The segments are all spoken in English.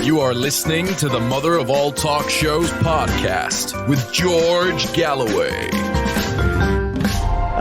You are listening to the Mother of All Talk Shows podcast with George Galloway.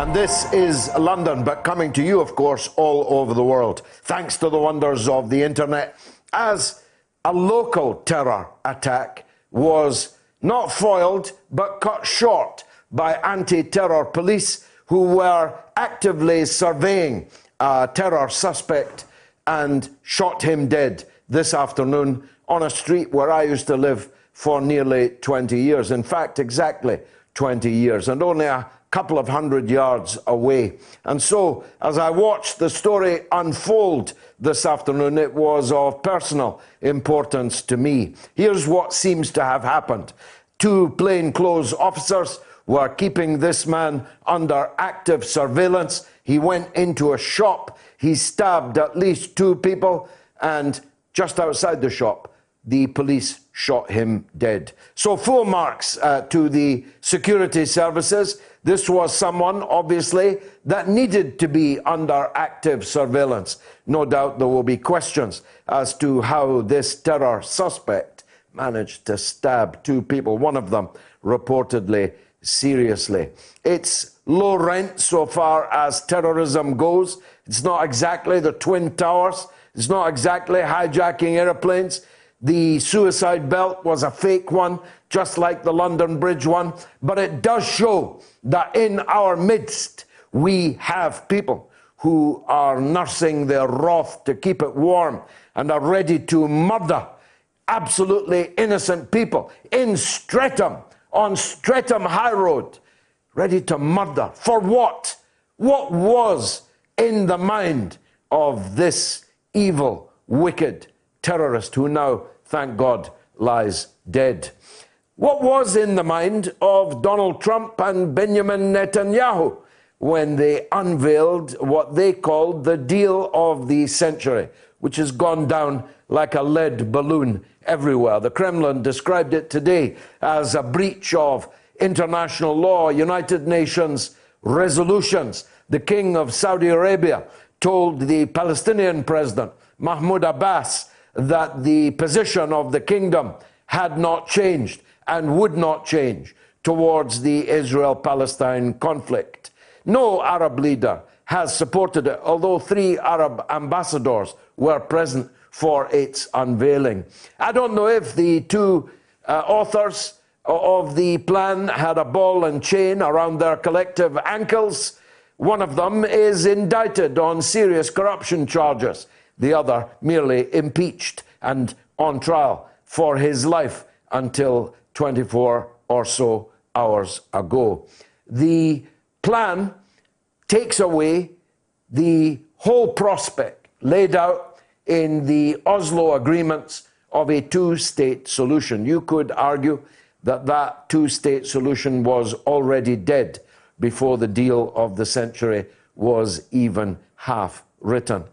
And this is London, but coming to you, of course, all over the world, thanks to the wonders of the internet, as a local terror attack was not foiled, but cut short by anti-terror police who were actively surveying a terror suspect and shot him dead this afternoon on a street where I used to live for nearly 20 years. In fact, exactly 20 years, and only a couple of hundred yards away. And so, as I watched the story unfold this afternoon, it was of personal importance to me. Here's what seems to have happened. Two plainclothes officers were keeping this man under active surveillance. He went into a shop, he stabbed at least two people, and just outside the shop, the police shot him dead. So full marks to the security services. This was someone, obviously, that needed to be under active surveillance. No doubt there will be questions as to how this terror suspect managed to stab two people, one of them reportedly seriously. It's low rent so far as terrorism goes. It's not exactly the Twin Towers. It's not exactly hijacking airplanes. The suicide belt was a fake one, just like the London Bridge one. But it does show that in our midst, we have people who are nursing their wrath to keep it warm and are ready to murder absolutely innocent people in Streatham, on Streatham High Road, ready to murder. For what? What was in the mind of this evil, wicked terrorist who now, thank God, lies dead? What was in the mind of Donald Trump and Benjamin Netanyahu when they unveiled what they called the deal of the century, which has gone down like a lead balloon everywhere? The Kremlin described it today as a breach of international law, United Nations resolutions. The King of Saudi Arabia told the Palestinian president, Mahmoud Abbas, that the position of the kingdom had not changed and would not change towards the Israel-Palestine conflict. No Arab leader has supported it, although 3 Arab ambassadors were present for its unveiling. I don't know if the two authors of the plan had a ball and chain around their collective ankles. One of them is indicted on serious corruption charges. The other merely impeached and on trial for his life until 24 or so hours ago. The plan takes away the whole prospect laid out in the Oslo agreements of a two-state solution. You could argue that that two-state solution was already dead before the deal of the century was even half written.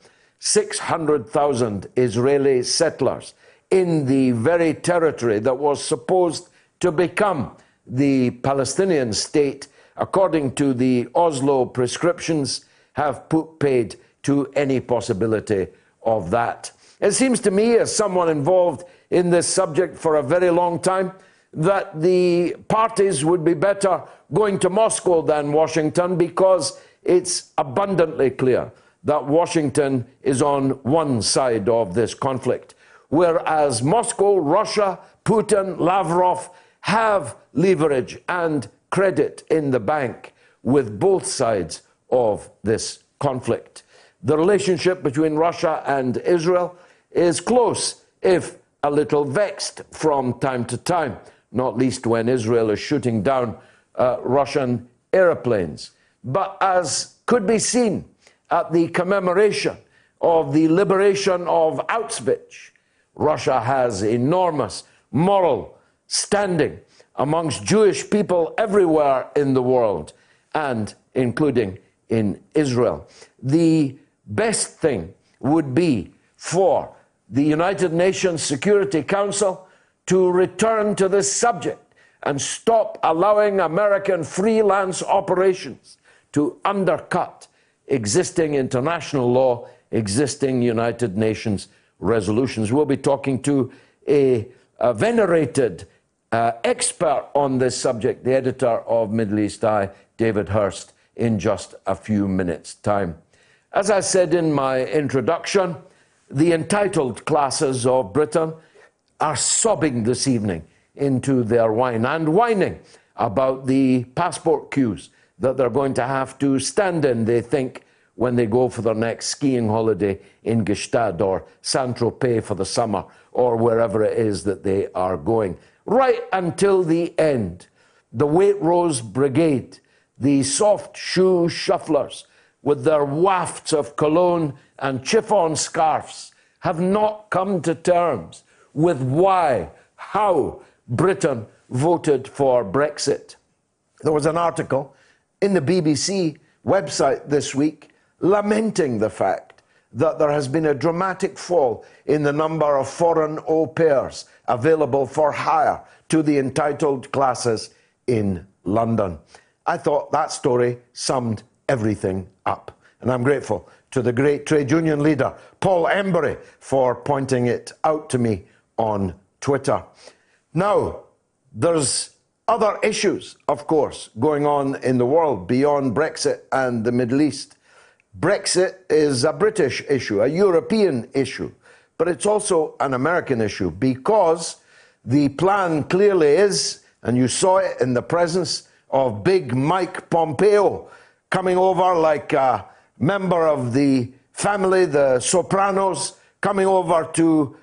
600,000 Israeli settlers in the very territory that was supposed to become the Palestinian state, according to the Oslo prescriptions, have put paid to any possibility of that. It seems to me, as someone involved in this subject for a very long time, that the parties would be better going to Moscow than Washington, because it's abundantly clear that Washington is on one side of this conflict, whereas Moscow, Russia, Putin, Lavrov have leverage and credit in the bank with both sides of this conflict. The relationship between Russia and Israel is close, if a little vexed from time to time, not least when Israel is shooting down Russian airplanes. But as could be seen at the commemoration of the liberation of Auschwitz, Russia has enormous moral standing amongst Jewish people everywhere in the world, and including in Israel. The best thing would be for the United Nations Security Council to return to this subject and stop allowing American freelance operations to undercut existing international law, existing United Nations resolutions. We'll be talking to a venerated expert on this subject, the editor of Middle East Eye, David Hurst, in just a few minutes' time. As I said in my introduction, the entitled classes of Britain are sobbing this evening into their wine and whining about the passport queues that they're going to have to stand in, they think, when they go for their next skiing holiday in Gstaad or Saint-Tropez for the summer or wherever it is that they are going. Right until the end, the Waitrose Brigade, the soft shoe shufflers with their wafts of cologne and chiffon scarves, have not come to terms with how Britain voted for Brexit. There was an article in the BBC website this week lamenting the fact that there has been a dramatic fall in the number of foreign au pairs available for hire to the entitled classes in London. I thought that story summed everything up, and I'm grateful to the great trade union leader, Paul Embury, for pointing it out to me on Twitter. Now, there's other issues, of course, going on in the world beyond Brexit and the Middle East. Brexit is a British issue, a European issue, but it's also an American issue because the plan clearly is, and you saw it in the presence of big Mike Pompeo coming over like a member of the family, the Sopranos, coming over to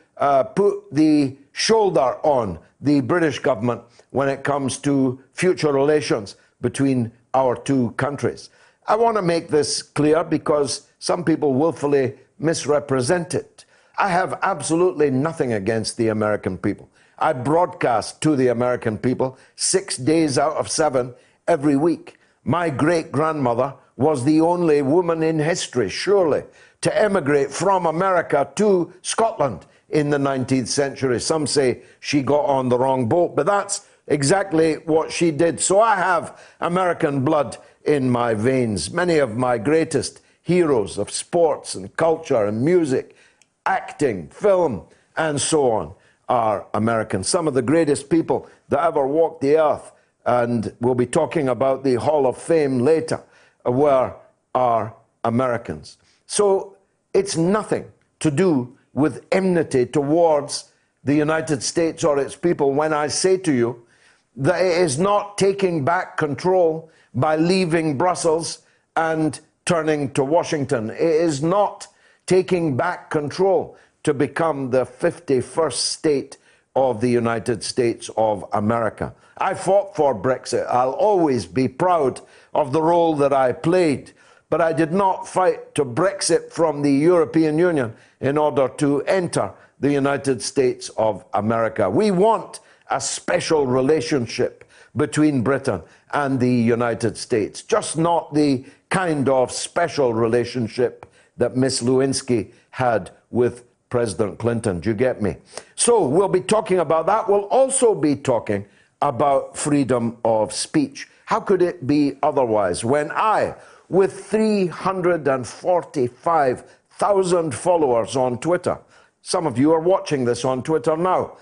put the shoulder on the British government when it comes to future relations between our two countries. I want to make this clear because some people willfully misrepresent it. I have absolutely nothing against the American people. I broadcast to the American people 6 days out of 7 every week. My great-grandmother was the only woman in history, surely, to emigrate from America to Scotland in the 19th century. Some say she got on the wrong boat, but that's exactly what she did. So I have American blood in my veins. Many of my greatest heroes of sports and culture and music, acting, film, and so on are American. Some of the greatest people that ever walked the earth, and we'll be talking about the Hall of Fame later, are Americans. So it's nothing to do with enmity towards the United States or its people when I say to you that it is not taking back control by leaving Brussels and turning to Washington. It is not taking back control to become the 51st state of the United States of America. I fought for Brexit. I'll always be proud of the role that I played, but I did not fight to Brexit from the European Union in order to enter the United States of America. We want a special relationship between Britain and the United States, just not the kind of special relationship that Miss Lewinsky had with President Clinton. Do you get me? So we'll be talking about that. We'll also be talking about freedom of speech. How could it be otherwise when I, with 345,000 followers on Twitter, some of you are watching this on Twitter now,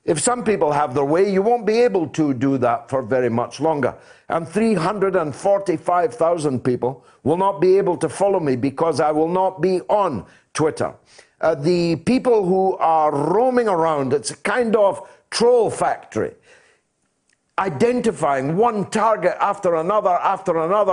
if some people have their way, you won't be able to do that for very much longer. And 345,000 people will not be able to follow me because I will not be on Twitter. The people who are roaming around, it's a kind of troll factory, identifying one target after another,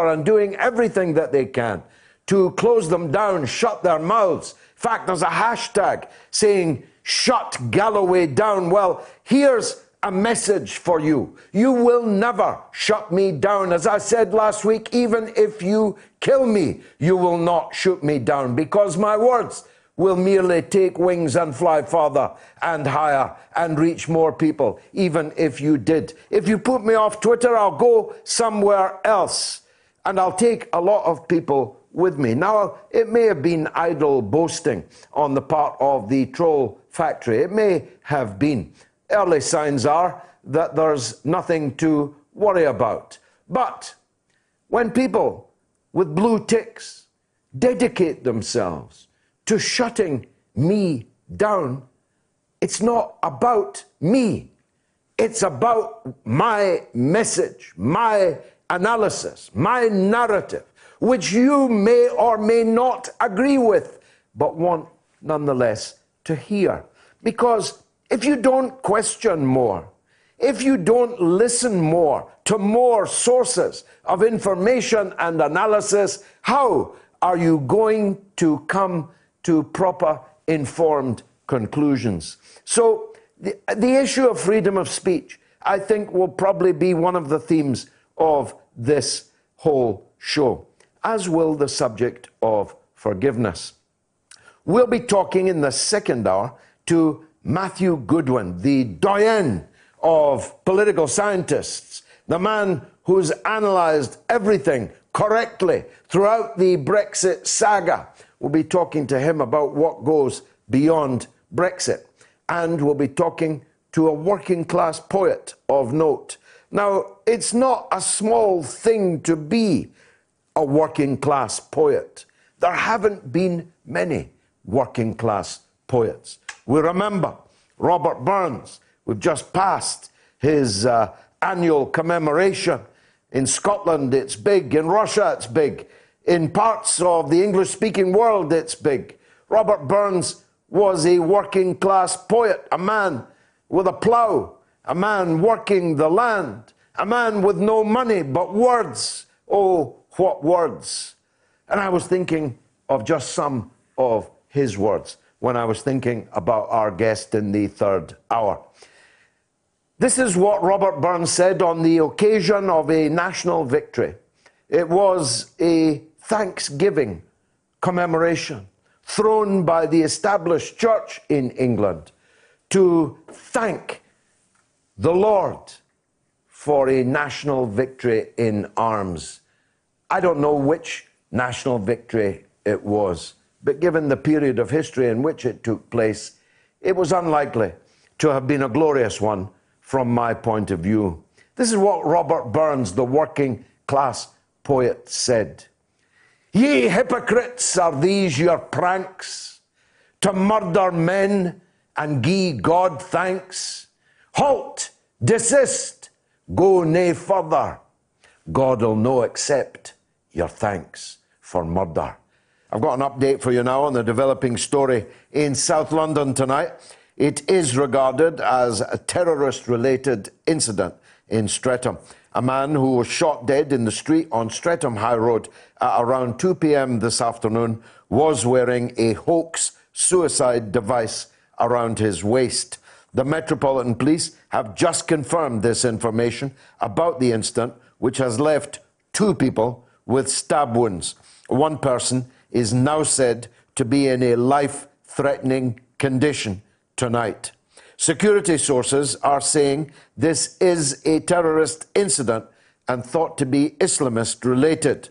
and doing everything that they can to close them down, shut their mouths. In fact, there's a hashtag saying, "Shut Galloway down." Well, here's a message for you. You will never shut me down. As I said last week, even if you kill me, you will not shoot me down, because my words will merely take wings and fly farther and higher and reach more people, even if you did. If you put me off Twitter, I'll go somewhere else, and I'll take a lot of people with me. Now, it may have been idle boasting on the part of the troll factory. It may have been. Early signs are that there's nothing to worry about. But when people with blue ticks dedicate themselves to shutting me down, It's not about me. It's about my message, my analysis, my narrative, which you may or may not agree with, but want nonetheless to hear. Because if you don't question more, if you don't listen more to more sources of information and analysis, how are you going to come to proper informed conclusions? So the issue of freedom of speech, I think, will probably be one of the themes of this whole show, as will the subject of forgiveness. We'll be talking in the second hour to Matthew Goodwin, the doyen of political scientists, the man who's analysed everything correctly throughout the Brexit saga. We'll be talking to him about what goes beyond Brexit. And we'll be talking to a working class poet of note. Now, it's not a small thing to be a working class poet. There haven't been many working class poets. We remember Robert Burns. We've just passed his annual commemoration. In Scotland, it's big. In Russia, it's big. In parts of the English-speaking world, it's big. Robert Burns was a working class poet, a man with a plough, a man working the land, a man with no money but words. Oh, what words. And I was thinking of just some of his words when I was thinking about our guest in the third hour. This is what Robert Burns said on the occasion of a national victory. It was a Thanksgiving commemoration thrown by the established church in England to thank the Lord for a national victory in arms. I don't know which national victory it was, but given the period of history in which it took place, it was unlikely to have been a glorious one from my point of view. This is what Robert Burns, the working class poet, said. Ye hypocrites, are these your pranks, to murder men and gie God thanks? Halt, desist, go nae further. God'll no accept your thanks for murder. I've got an update for you now on the developing story in South London tonight. It is regarded as a terrorist-related incident in Streatham. A man who was shot dead in the street on Streatham High Road at around 2 p.m. this afternoon was wearing a hoax suicide device around his waist. The Metropolitan Police have just confirmed this information about the incident, which has left 2 people with stab wounds. One person is now said to be in a life-threatening condition tonight. Security sources are saying this is a terrorist incident and thought to be Islamist related.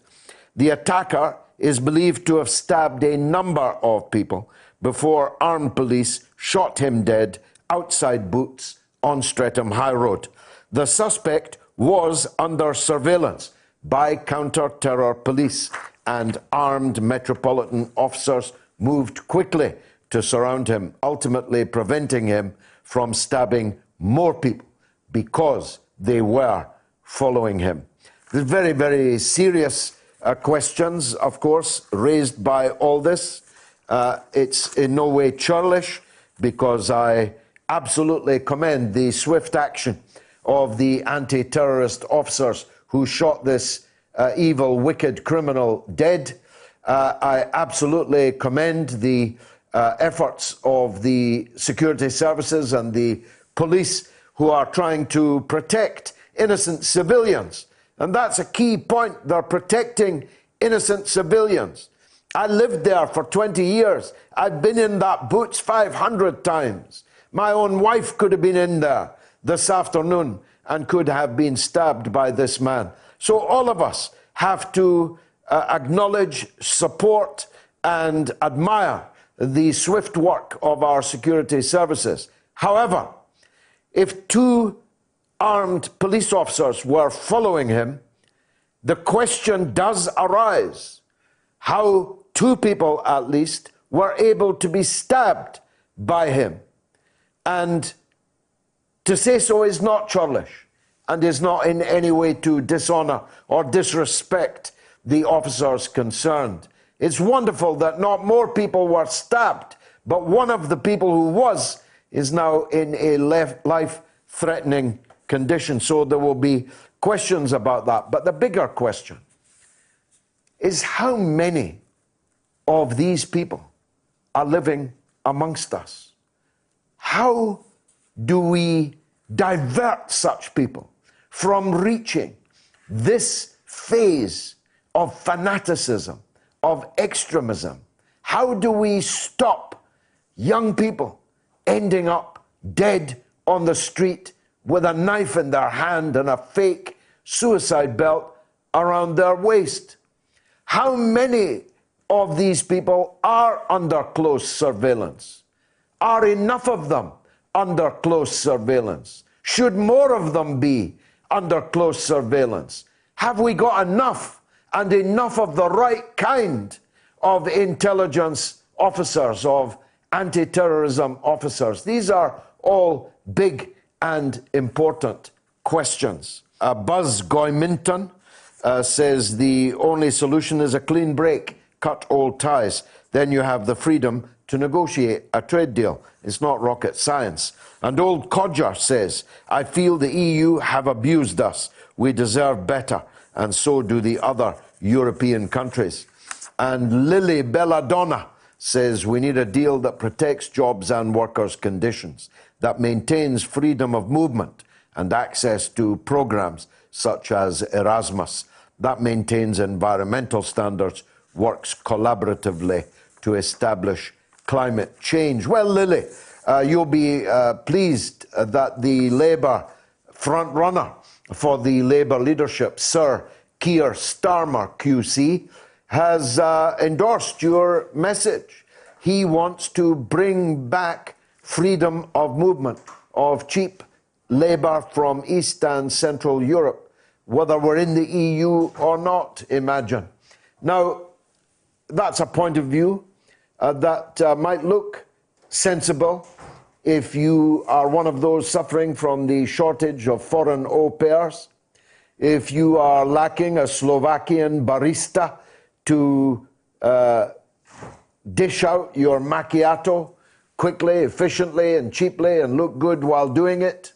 The attacker is believed to have stabbed a number of people before armed police shot him dead outside Boots on Streatham High Road. The suspect was under surveillance by counter-terror police, and armed Metropolitan officers moved quickly to surround him, ultimately preventing him from stabbing more people because they were following him. There's very, very serious questions, of course, raised by all this. It's in no way churlish, because I absolutely commend the swift action of the anti-terrorist officers who shot this evil, wicked criminal dead. I absolutely commend the efforts of the security services and the police who are trying to protect innocent civilians. And that's a key point. They're protecting innocent civilians. I lived there for 20 years. I've been in that Boots 500 times. My own wife could have been in there this afternoon and could have been stabbed by this man. So all of us have to acknowledge, support, and admire the swift work of our security services. However, if 2 armed police officers were following him, the question does arise how 2 people at least were able to be stabbed by him. And to say so is not churlish and is not in any way to dishonour or disrespect the officers concerned. It's wonderful that not more people were stabbed, but one of the people who was is now in a life-threatening condition. So there will be questions about that. But the bigger question is how many of these people are living amongst us? How do we divert such people from reaching this phase of fanaticism, of extremism? How do we stop young people ending up dead on the street with a knife in their hand and a fake suicide belt around their waist? How many of these people are under close surveillance? Are enough of them under close surveillance? Should more of them be under close surveillance? Have we got enough and enough of the right kind of intelligence officers, of anti-terrorism officers? These are all big and important questions. Buzz Goyminton says the only solution is a clean break, cut all ties. Then you have the freedom to negotiate a trade deal. It's not rocket science. And old Codger says, I feel the EU have abused us. We deserve better, and so do the other European countries. And Lily Belladonna says we need a deal that protects jobs and workers' conditions, that maintains freedom of movement and access to programs such as Erasmus, that maintains environmental standards, works collaboratively to establish climate change. Well, Lily, you'll be pleased that the Labour front-runner for the Labour leadership, Sir Keir Starmer QC, has endorsed your message. He wants to bring back freedom of movement of cheap labour from East and Central Europe, whether we're in the EU or not, imagine. Now, that's a point of view that might look sensible if you are one of those suffering from the shortage of foreign au pairs, if you are lacking a Slovakian barista to dish out your macchiato quickly, efficiently and cheaply and look good while doing it.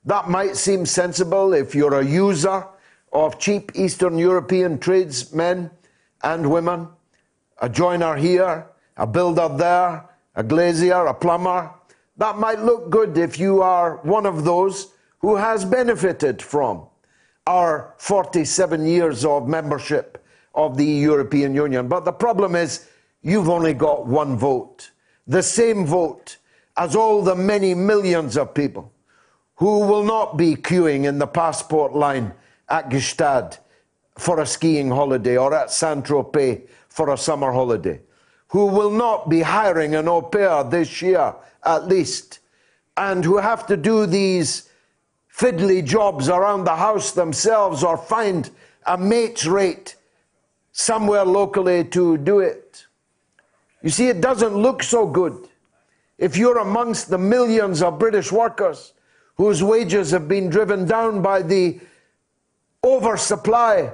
That might seem sensible if you're a user of cheap Eastern European tradesmen and women, a joiner here, a builder there, a glazier, a plumber. That might look good if you are one of those who has benefited from our 47 years of membership of the European Union. But the problem is you've only got one vote, the same vote as all the many millions of people who will not be queuing in the passport line at Gstaad for a skiing holiday or at Saint-Tropez for a summer holiday, who will not be hiring an au pair this year at least, and who have to do these fiddly jobs around the house themselves or find a mate's rate somewhere locally to do it. You see, it doesn't look so good if you're amongst the millions of British workers whose wages have been driven down by the oversupply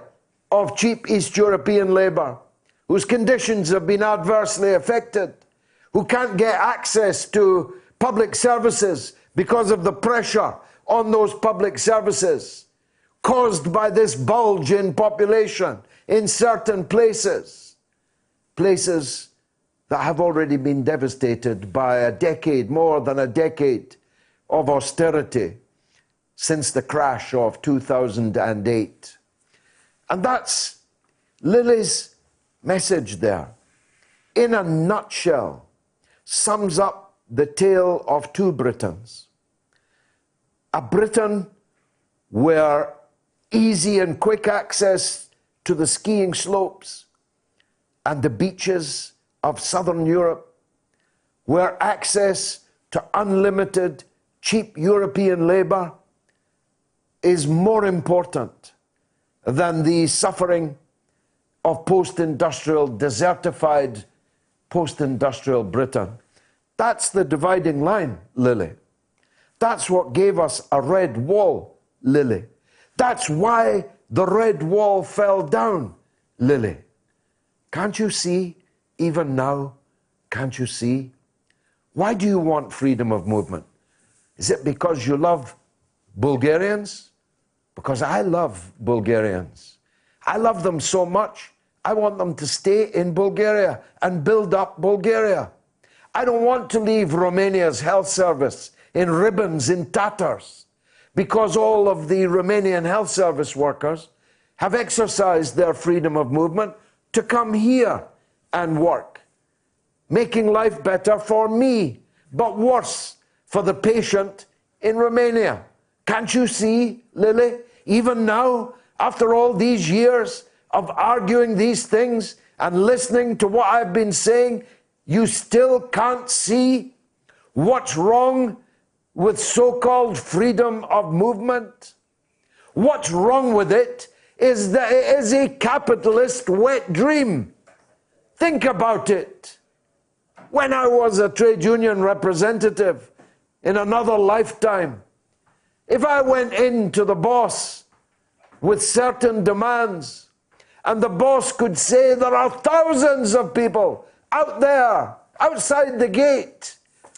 of cheap East European labour, whose conditions have been adversely affected, who can't get access to public services because of the pressure on those public services caused by this bulge in population in certain places, places that have already been devastated by a decade, more than a decade of austerity since the crash of 2008. And that's Lily's message there. In a nutshell, sums up the tale of two Britons. A Britain where easy and quick access to the skiing slopes and the beaches of southern Europe, where access to unlimited cheap European labour is more important than the suffering of post-industrial, desertified post-industrial Britain. That's the dividing line, Lily. That's what gave us a red wall, Lily. That's why the red wall fell down, Lily. Can't you see, even now, can't you see? Why do you want freedom of movement? Is it because you love Bulgarians? Because I love Bulgarians. I love them so much, I want them to stay in Bulgaria and build up Bulgaria. I don't want to leave Romania's health service in ribbons, in tatters, because all of the Romanian health service workers have exercised their freedom of movement to come here and work, making life better for me, but worse for the patient in Romania. Can't you see, Lily? Even now, after all these years of arguing these things and listening to what I've been saying, you still can't see what's wrong with so-called freedom of movement? What's wrong with it is that it is a capitalist wet dream. Think about it. When I was a trade union representative in another lifetime, if I went into the boss with certain demands, and the boss could say, there are thousands of people out there, outside the gate,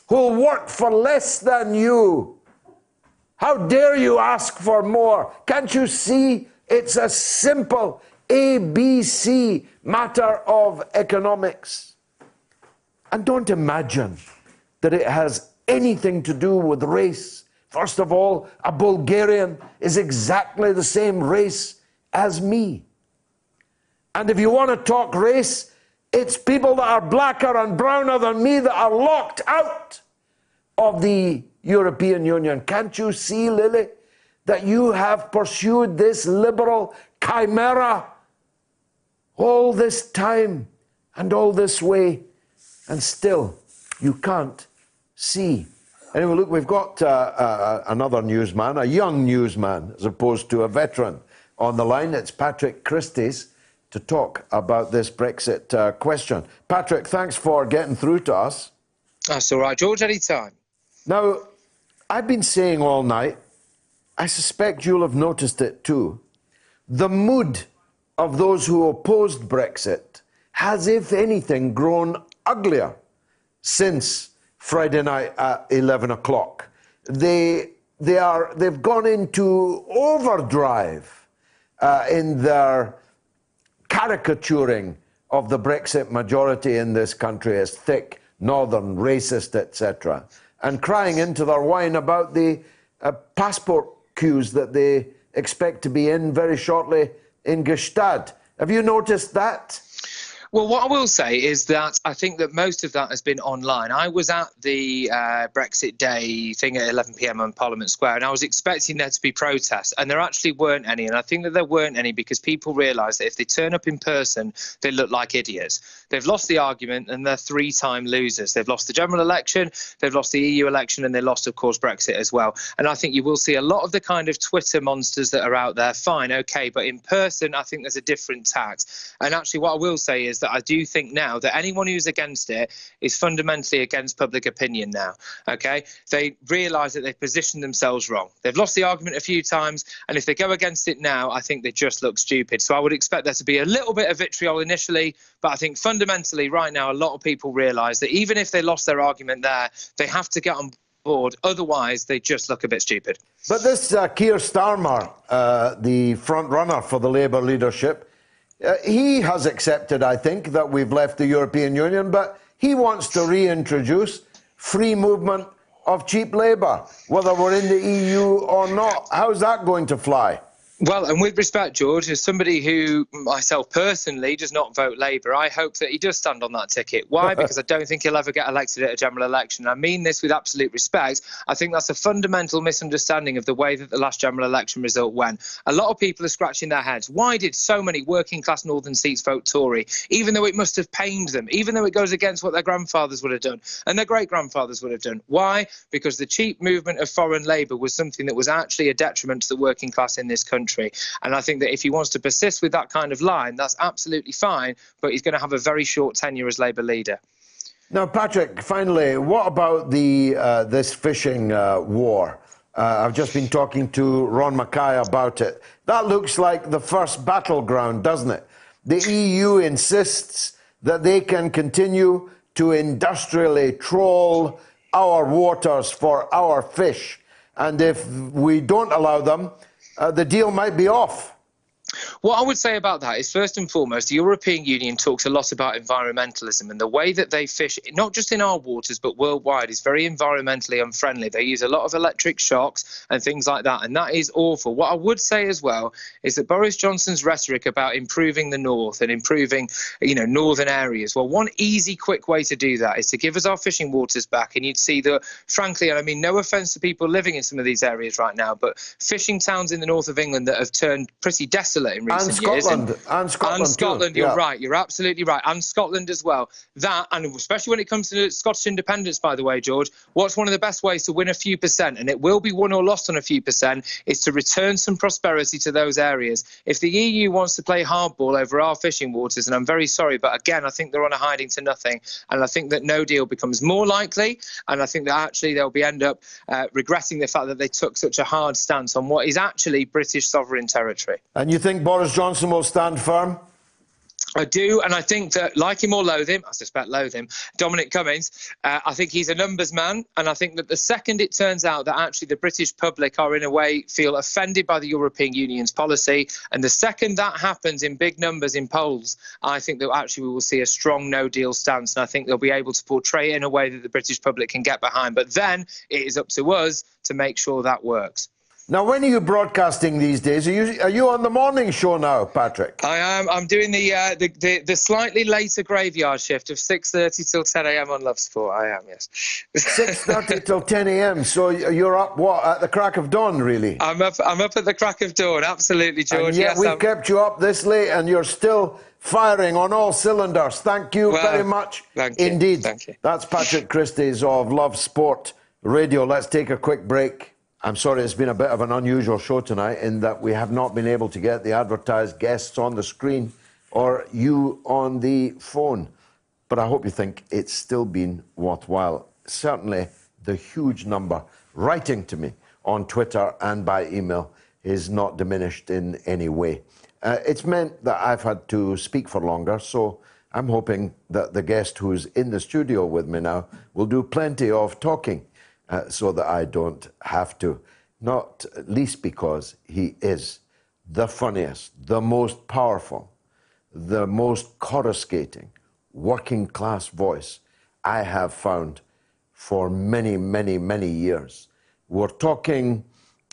who'll work for less than you. How dare you ask for more? Can't you see it's a simple ABC matter of economics? And don't imagine that it has anything to do with race. First of all, a Bulgarian is exactly the same race as me. And if you want to talk race, it's people that are blacker and browner than me that are locked out of the European Union. Can't you see, Lily, that you have pursued this liberal chimera all this time and all this way, and still you can't see? Anyway, look, we've got another newsman, a young newsman, as opposed to a veteran on the line. It's Patrick Christie's to talk about this Brexit question. Patrick, thanks for getting through to us. That's all right, George, anytime. Now, I've been saying all night, I suspect you'll have noticed it too, the mood of those who opposed Brexit has, if anything, grown uglier since Friday night at 11 o'clock. They've gone into overdrive in their caricaturing of the Brexit majority in this country as thick, northern, racist, etc., and crying into their wine about the passport queues that they expect to be in very shortly in Gstaad. Have you noticed that? Well, what I will say is that I think that most of that has been online. I was at the Brexit Day thing at 11 p.m. on Parliament Square, and I was expecting there to be protests, and there actually weren't any. And I think that there weren't any because people realise that if they turn up in person, they look like idiots. They've lost the argument, and they're three-time losers. They've lost the general election, they've lost the EU election, and they lost, of course, Brexit as well. And I think you will see a lot of the kind of Twitter monsters that are out there. Fine, OK, but in person, I think there's a different tact. And actually what I will say is that I do think now that anyone who's against it is fundamentally against public opinion now, OK? They realise that they've positioned themselves wrong. They've lost the argument a few times, and if they go against it now, I think they just look stupid. So I would expect there to be a little bit of vitriol initially, but I think fundamentally right now a lot of people realise that even if they lost their argument there, they have to get on board. Otherwise, they just look a bit stupid. But this Keir Starmer, the front runner for the Labour leadership, he has accepted, I think, that we've left the European Union, but he wants to reintroduce free movement of cheap labour, whether we're in the EU or not. How's that going to fly? Well, and with respect, George, as somebody who myself personally does not vote Labour, I hope that he does stand on that ticket. Why? Because I don't think he'll ever get elected at a general election. I mean this with absolute respect. I think that's a fundamental misunderstanding of the way that the last general election result went. A lot of people are scratching their heads. Why did so many working class northern seats vote Tory, even though it must have pained them, even though it goes against what their grandfathers would have done and their great-grandfathers would have done? Why? Because the cheap movement of foreign labour was something that was actually a detriment to the working class in this country. And I think that if he wants to persist with that kind of line, that's absolutely fine, but he's going to have a very short tenure as Labour leader. Now, Patrick, finally, what about this fishing war? I've just been talking to Ron Mackay about it. That looks like the first battleground, doesn't it? The EU insists that they can continue to industrially troll our waters for our fish. And if we don't allow them, the deal might be off. What I would say about that is, first and foremost, the European Union talks a lot about environmentalism, and the way that they fish, not just in our waters, but worldwide, is very environmentally unfriendly. They use a lot of electric shocks and things like that, and that is awful. What I would say as well is that Boris Johnson's rhetoric about improving the north and improving, northern areas, well, one easy, quick way to do that is to give us our fishing waters back, and you'd see that, frankly, and I mean no offence to people living in some of these areas right now, but fishing towns in the north of England that have turned pretty desolate in recent years. And Scotland, too. you're right. You're absolutely right. And Scotland as well. That, and especially when it comes to Scottish independence, by the way, George, what's one of the best ways to win a few percent, and it will be won or lost on a few percent, is to return some prosperity to those areas. If the EU wants to play hardball over our fishing waters, and I'm very sorry, but again, I think they're on a hiding to nothing, and I think that no deal becomes more likely, and I think that actually they'll end up regretting the fact that they took such a hard stance on what is actually British sovereign territory. And you think Boris Johnson will stand firm? I do, and I think that, like him or loathe him, I suspect loathe him, Dominic Cummings, I think he's a numbers man, and I think that the second it turns out that actually the British public are in a way feel offended by the European Union's policy, and the second that happens in big numbers in polls, I think that actually we will see a strong no-deal stance, and I think they'll be able to portray it in a way that the British public can get behind. But then it is up to us to make sure that works. Now, when are you broadcasting these days? Are you on the morning show now, Patrick? I am. I'm doing the slightly later graveyard shift of 6:30 till 10 a.m. on Love Sport. I am, yes. 6:30 till 10 a.m. So you're up, what, at the crack of dawn, really? I'm up at the crack of dawn, absolutely, George. And yet yes, we've kept you up this late and you're still firing on all cylinders. Thank you very much. Thank you. Indeed. Thank you. That's Patrick Christie's of Love Sport Radio. Let's take a quick break. I'm sorry, it's been a bit of an unusual show tonight in that we have not been able to get the advertised guests on the screen or you on the phone. But I hope you think it's still been worthwhile. Certainly, the huge number writing to me on Twitter and by email is not diminished in any way. It's meant that I've had to speak for longer, so I'm hoping that the guest who's in the studio with me now will do plenty of talking. So that I don't have to, not least because he is the funniest, the most powerful, the most coruscating, working class voice I have found for many, many, many years. We're talking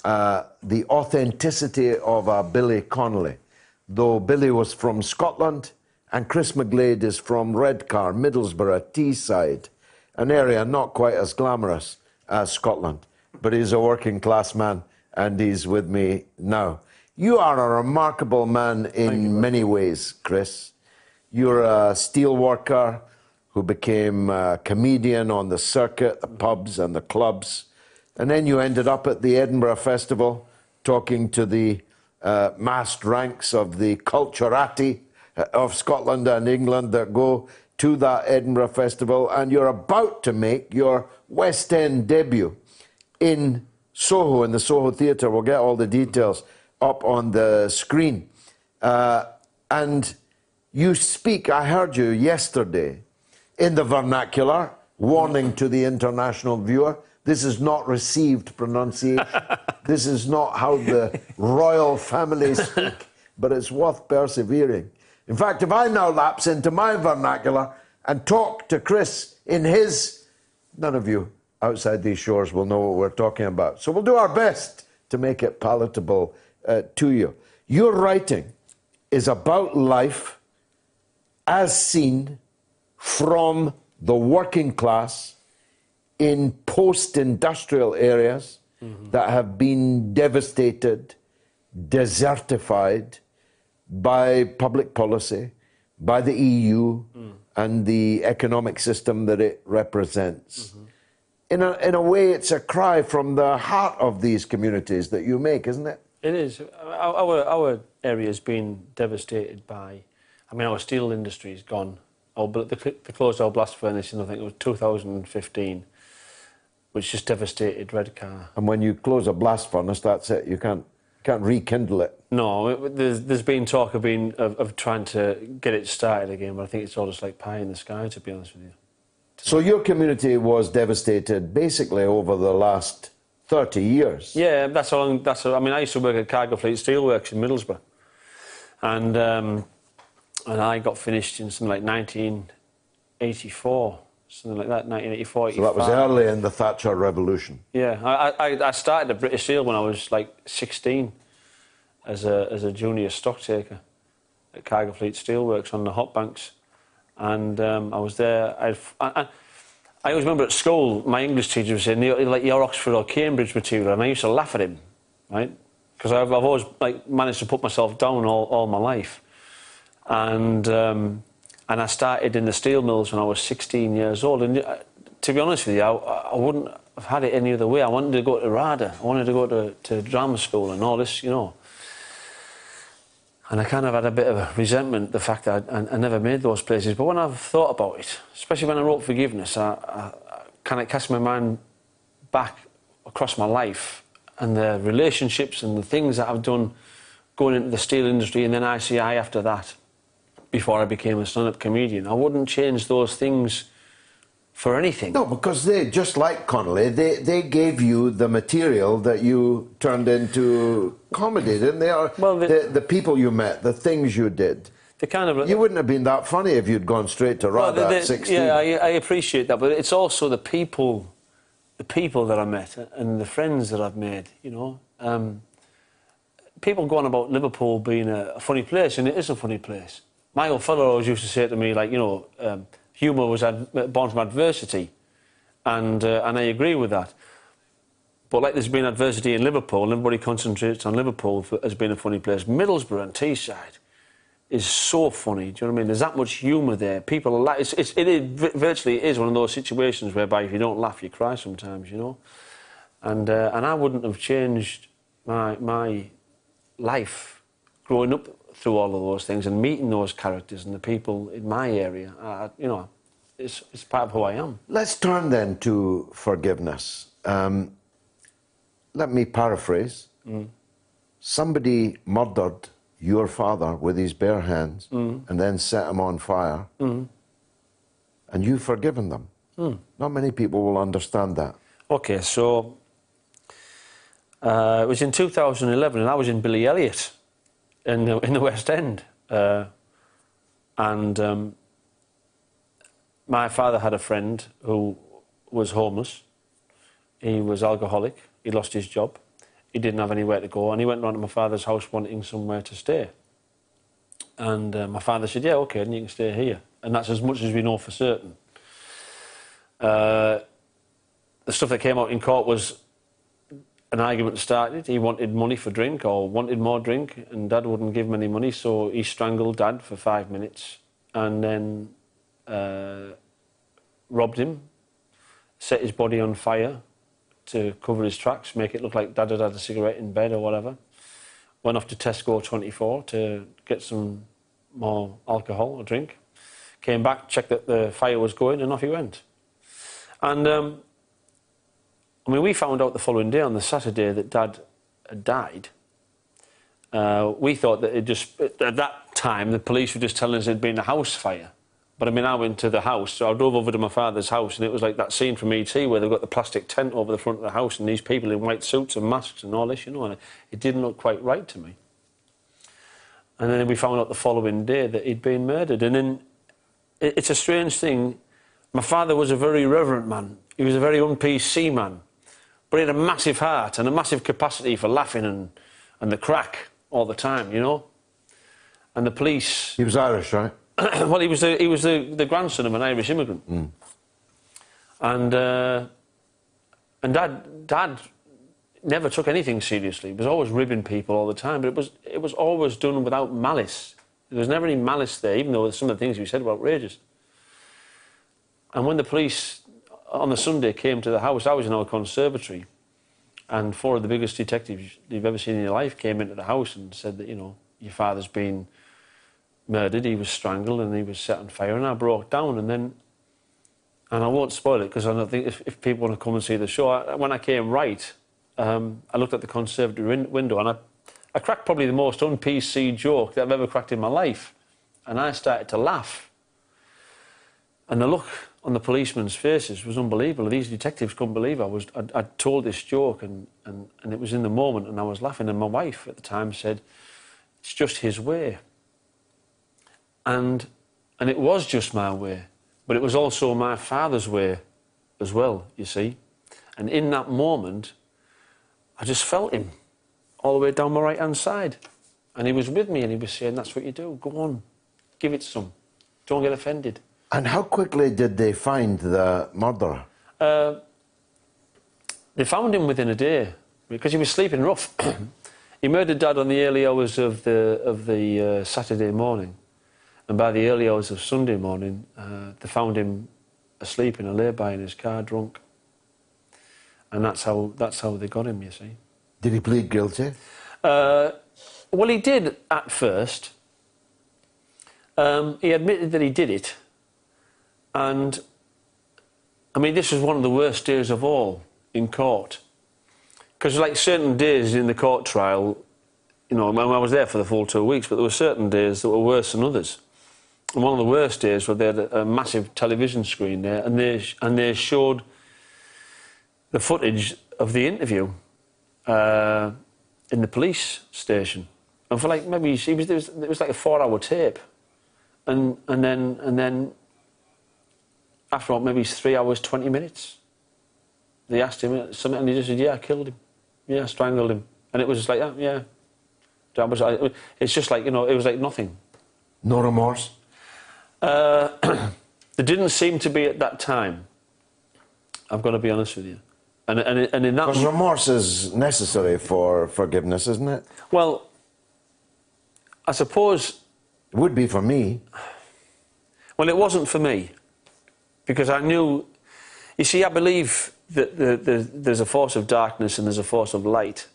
the authenticity of a Billy Connolly, though Billy was from Scotland and Chris McGlade is from Redcar, Middlesbrough, Teesside, an area not quite as glamorous as Scotland, but he's a working class man and he's with me now. You are a remarkable man in many ways, Chris. You're a steel worker who became a comedian on the circuit, the pubs and the clubs, and then you ended up at the Edinburgh Festival talking to the massed ranks of the culturati of Scotland and England that go to that Edinburgh Festival, and you're about to make your West End debut in Soho, in the Soho Theatre. We'll get all the details up on the screen. And you speak, I heard you yesterday, in the vernacular, warning to the international viewer, this is not received pronunciation. This is not how the royal family speak, but it's worth persevering. In fact, if I now lapse into my vernacular and talk to Chris in his, none of you outside these shores will know what we're talking about. So we'll do our best to make it palatable to you. Your writing is about life as seen from the working class in post-industrial areas that have been devastated, desertified, by public policy, by the EU and the economic system that it represents. In a way, it's a cry from the heart of these communities that you make, isn't it? It is. Our area has been devastated by, I mean, our steel industry's gone they closed our blast furnace in, I think it was 2015, which just devastated Redcar. And when you close a blast furnace, that's it. You can't rekindle it. No, there's been talk of trying to get it started again, but I think it's all just like pie in the sky, to be honest with you. So your community was devastated basically over the last 30 years. Yeah, I mean, I used to work at Cargo Fleet Steelworks in Middlesbrough, and I got finished in something like 1984, something like that, 1984, 85. So that was early in the Thatcher Revolution. Yeah, I started at British Steel when I was like 16 as a junior stocktaker at Cargo Fleet Steelworks on the hot banks. And I was there. I always remember at school, my English teacher was saying, like, your Oxford or Cambridge material, and I used to laugh at him, right? Because I've always like managed to put myself down all my life. And I started in the steel mills when I was 16 years old. And to be honest with you, I wouldn't have had it any other way. I wanted to go to RADA. I wanted to go to drama school and all this, you know. And I kind of had a bit of a resentment, the fact that I never made those places. But when I've thought about it, especially when I wrote Forgiveness, I kind of cast my mind back across my life and the relationships and the things that I've done going into the steel industry and then ICI after that, before I became a stand-up comedian. I wouldn't change those things for anything. No, because they, just like Connolly, they gave you the material that you turned into comedy, didn't they? Well, the people you met, the things you did. You wouldn't have been that funny if you'd gone straight to RADA at 16. Yeah, I appreciate that, but it's also the people that I met and the friends that I've made, you know. People go on about Liverpool being a funny place, and it is a funny place. My old fellow always used to say to me, like, you know, humour was born from adversity, and I agree with that. But like there's been adversity in Liverpool, and everybody concentrates on Liverpool as being a funny place. Middlesbrough and Teesside is so funny. Do you know what I mean? There's that much humour there. People laugh. Virtually is one of those situations whereby if you don't laugh, you cry sometimes. You know, and I wouldn't have changed my life growing up through all of those things and meeting those characters and the people in my area. You know, it's part of who I am. Let's turn then to Forgiveness. Let me paraphrase. Somebody murdered your father with his bare hands and then set him on fire, and you've forgiven them. Not many people will understand that. Okay, so it was in 2011 and I was in Billy Elliot in the West End, and my father had a friend who was homeless. He was alcoholic. He lost his job. He didn't have anywhere to go, and he went round to my father's house wanting somewhere to stay. And my father said, yeah, OK, then you can stay here. And that's as much as we know for certain. The stuff that came out in court was an argument started. He wanted money for drink or wanted more drink, and Dad wouldn't give him any money, so he strangled Dad for 5 minutes and then robbed him, set his body on fire to cover his tracks, make it look like Dad had had a cigarette in bed or whatever. Went off to Tesco 24 to get some more alcohol or drink. Came back, checked that the fire was going, and off he went. And I mean, we found out the following day, on the Saturday, that Dad had died. We thought that at that time, the police were just telling us there'd been a house fire. But I mean, I went to the house, so I drove over to my father's house, and it was like that scene from E.T. where they've got the plastic tent over the front of the house and these people in white suits and masks and all this, you know, and it didn't look quite right to me. And then we found out the following day that he'd been murdered. And then it's a strange thing. My father was a very reverent man. He was a very un-PC man. But he had a massive heart and a massive capacity for laughing and the crack all the time, you know. And the police... He was Irish, right? Well, he was the grandson of an Irish immigrant, and Dad never took anything seriously. He was always ribbing people all the time, but it was always done without malice. There was never any malice there, even though some of the things he said were outrageous. And when the police on the Sunday came to the house, I was in our conservatory, and 4 of the biggest detectives you've ever seen in your life came into the house and said that, you know, your father's been murdered, he was strangled and he was set on fire, and I broke down. And I won't spoil it because I don't think if people want to come and see the show, when I came right, I looked at the conservatory window and I cracked probably the most un-PC joke that I've ever cracked in my life. And I started to laugh. And the look on the policemen's faces was unbelievable. These detectives couldn't believe I'd told this joke and it was in the moment and I was laughing. And my wife at the time said, it's just his way. And it was just my way. But it was also my father's way as well, you see. And in that moment, I just felt him all the way down my right-hand side. And he was with me and he was saying, that's what you do. Go on, give it some. Don't get offended. And how quickly did they find the murderer? They found him within a day because he was sleeping rough. He murdered Dad on the early hours of the Saturday morning. And by the early hours of Sunday morning, they found him asleep in a lay-by in his car, drunk. And that's how they got him, you see. Did he plead guilty? Well, he did at first. He admitted that he did it. And, I mean, this was one of the worst days of all in court. Because, like, certain days in the court trial, you know, I was there for the full 2 weeks, but there were certain days that were worse than others. And one of the worst days was they had a massive television screen there, and they showed the footage of the interview in the police station. And for like maybe it was like a 4-hour tape, and then after what, maybe 3 hours 20 minutes, they asked him something, and he just said, "Yeah, I killed him. Yeah, I strangled him." And it was just like that. Yeah, it's just like, you know, it was like nothing. No remorse? There didn't seem to be at that time. I've got to be honest with you. And in that... Because remorse is necessary for forgiveness, isn't it? Well, I suppose... It would be for me. Well, it wasn't for me. Because I knew... You see, I believe that there's a force of darkness and there's a force of light.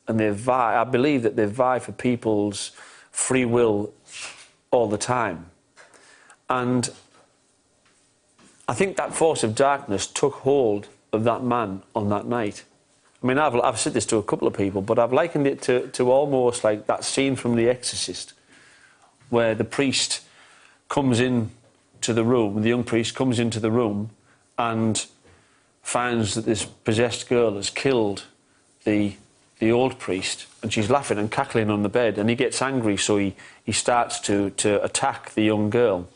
And I believe that they vie for people's free will all the time. And I think that force of darkness took hold of that man on that night. I mean, I've said this to a couple of people, but I've likened it to almost like that scene from The Exorcist, where the priest comes in to the room, the young priest comes into the room and finds that this possessed girl has killed the old priest, and she's laughing and cackling on the bed, and he gets angry, so he starts to attack the young girl.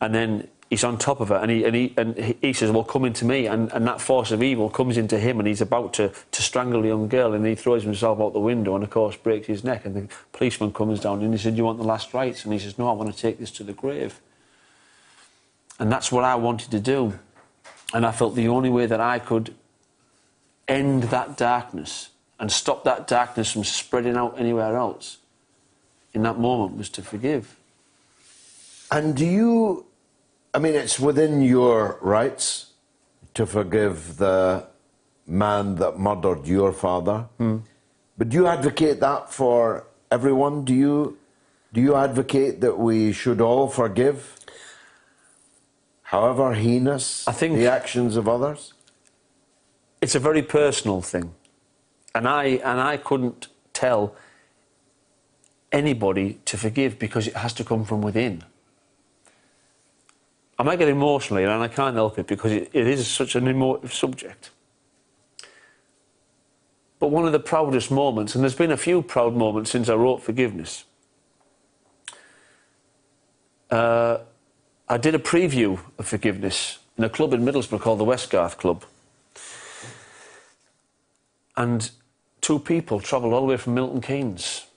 And then he's on top of her, and he says, "Well, come into me," and that force of evil comes into him, and he's about to strangle the young girl, and he throws himself out the window and, of course, breaks his neck. And the policeman comes down, and he said, "You want the last rites?" And he says, "No, I want to take this to the grave." And that's what I wanted to do. And I felt the only way that I could end that darkness and stop that darkness from spreading out anywhere else in that moment was to forgive. And do you... I mean, it's within your rights to forgive the man that murdered your father. But do you advocate that for everyone? Do you advocate that we should all forgive, however heinous the actions of others? It's a very personal thing. And I couldn't tell anybody to forgive because it has to come from within. I might get emotional here, and I can't help it because it is such an emotive subject. But one of the proudest moments, and there's been a few proud moments since I wrote Forgiveness, I did a preview of Forgiveness in a club in Middlesbrough called the Westgarth Club. And 2 people travelled all the way from Milton Keynes,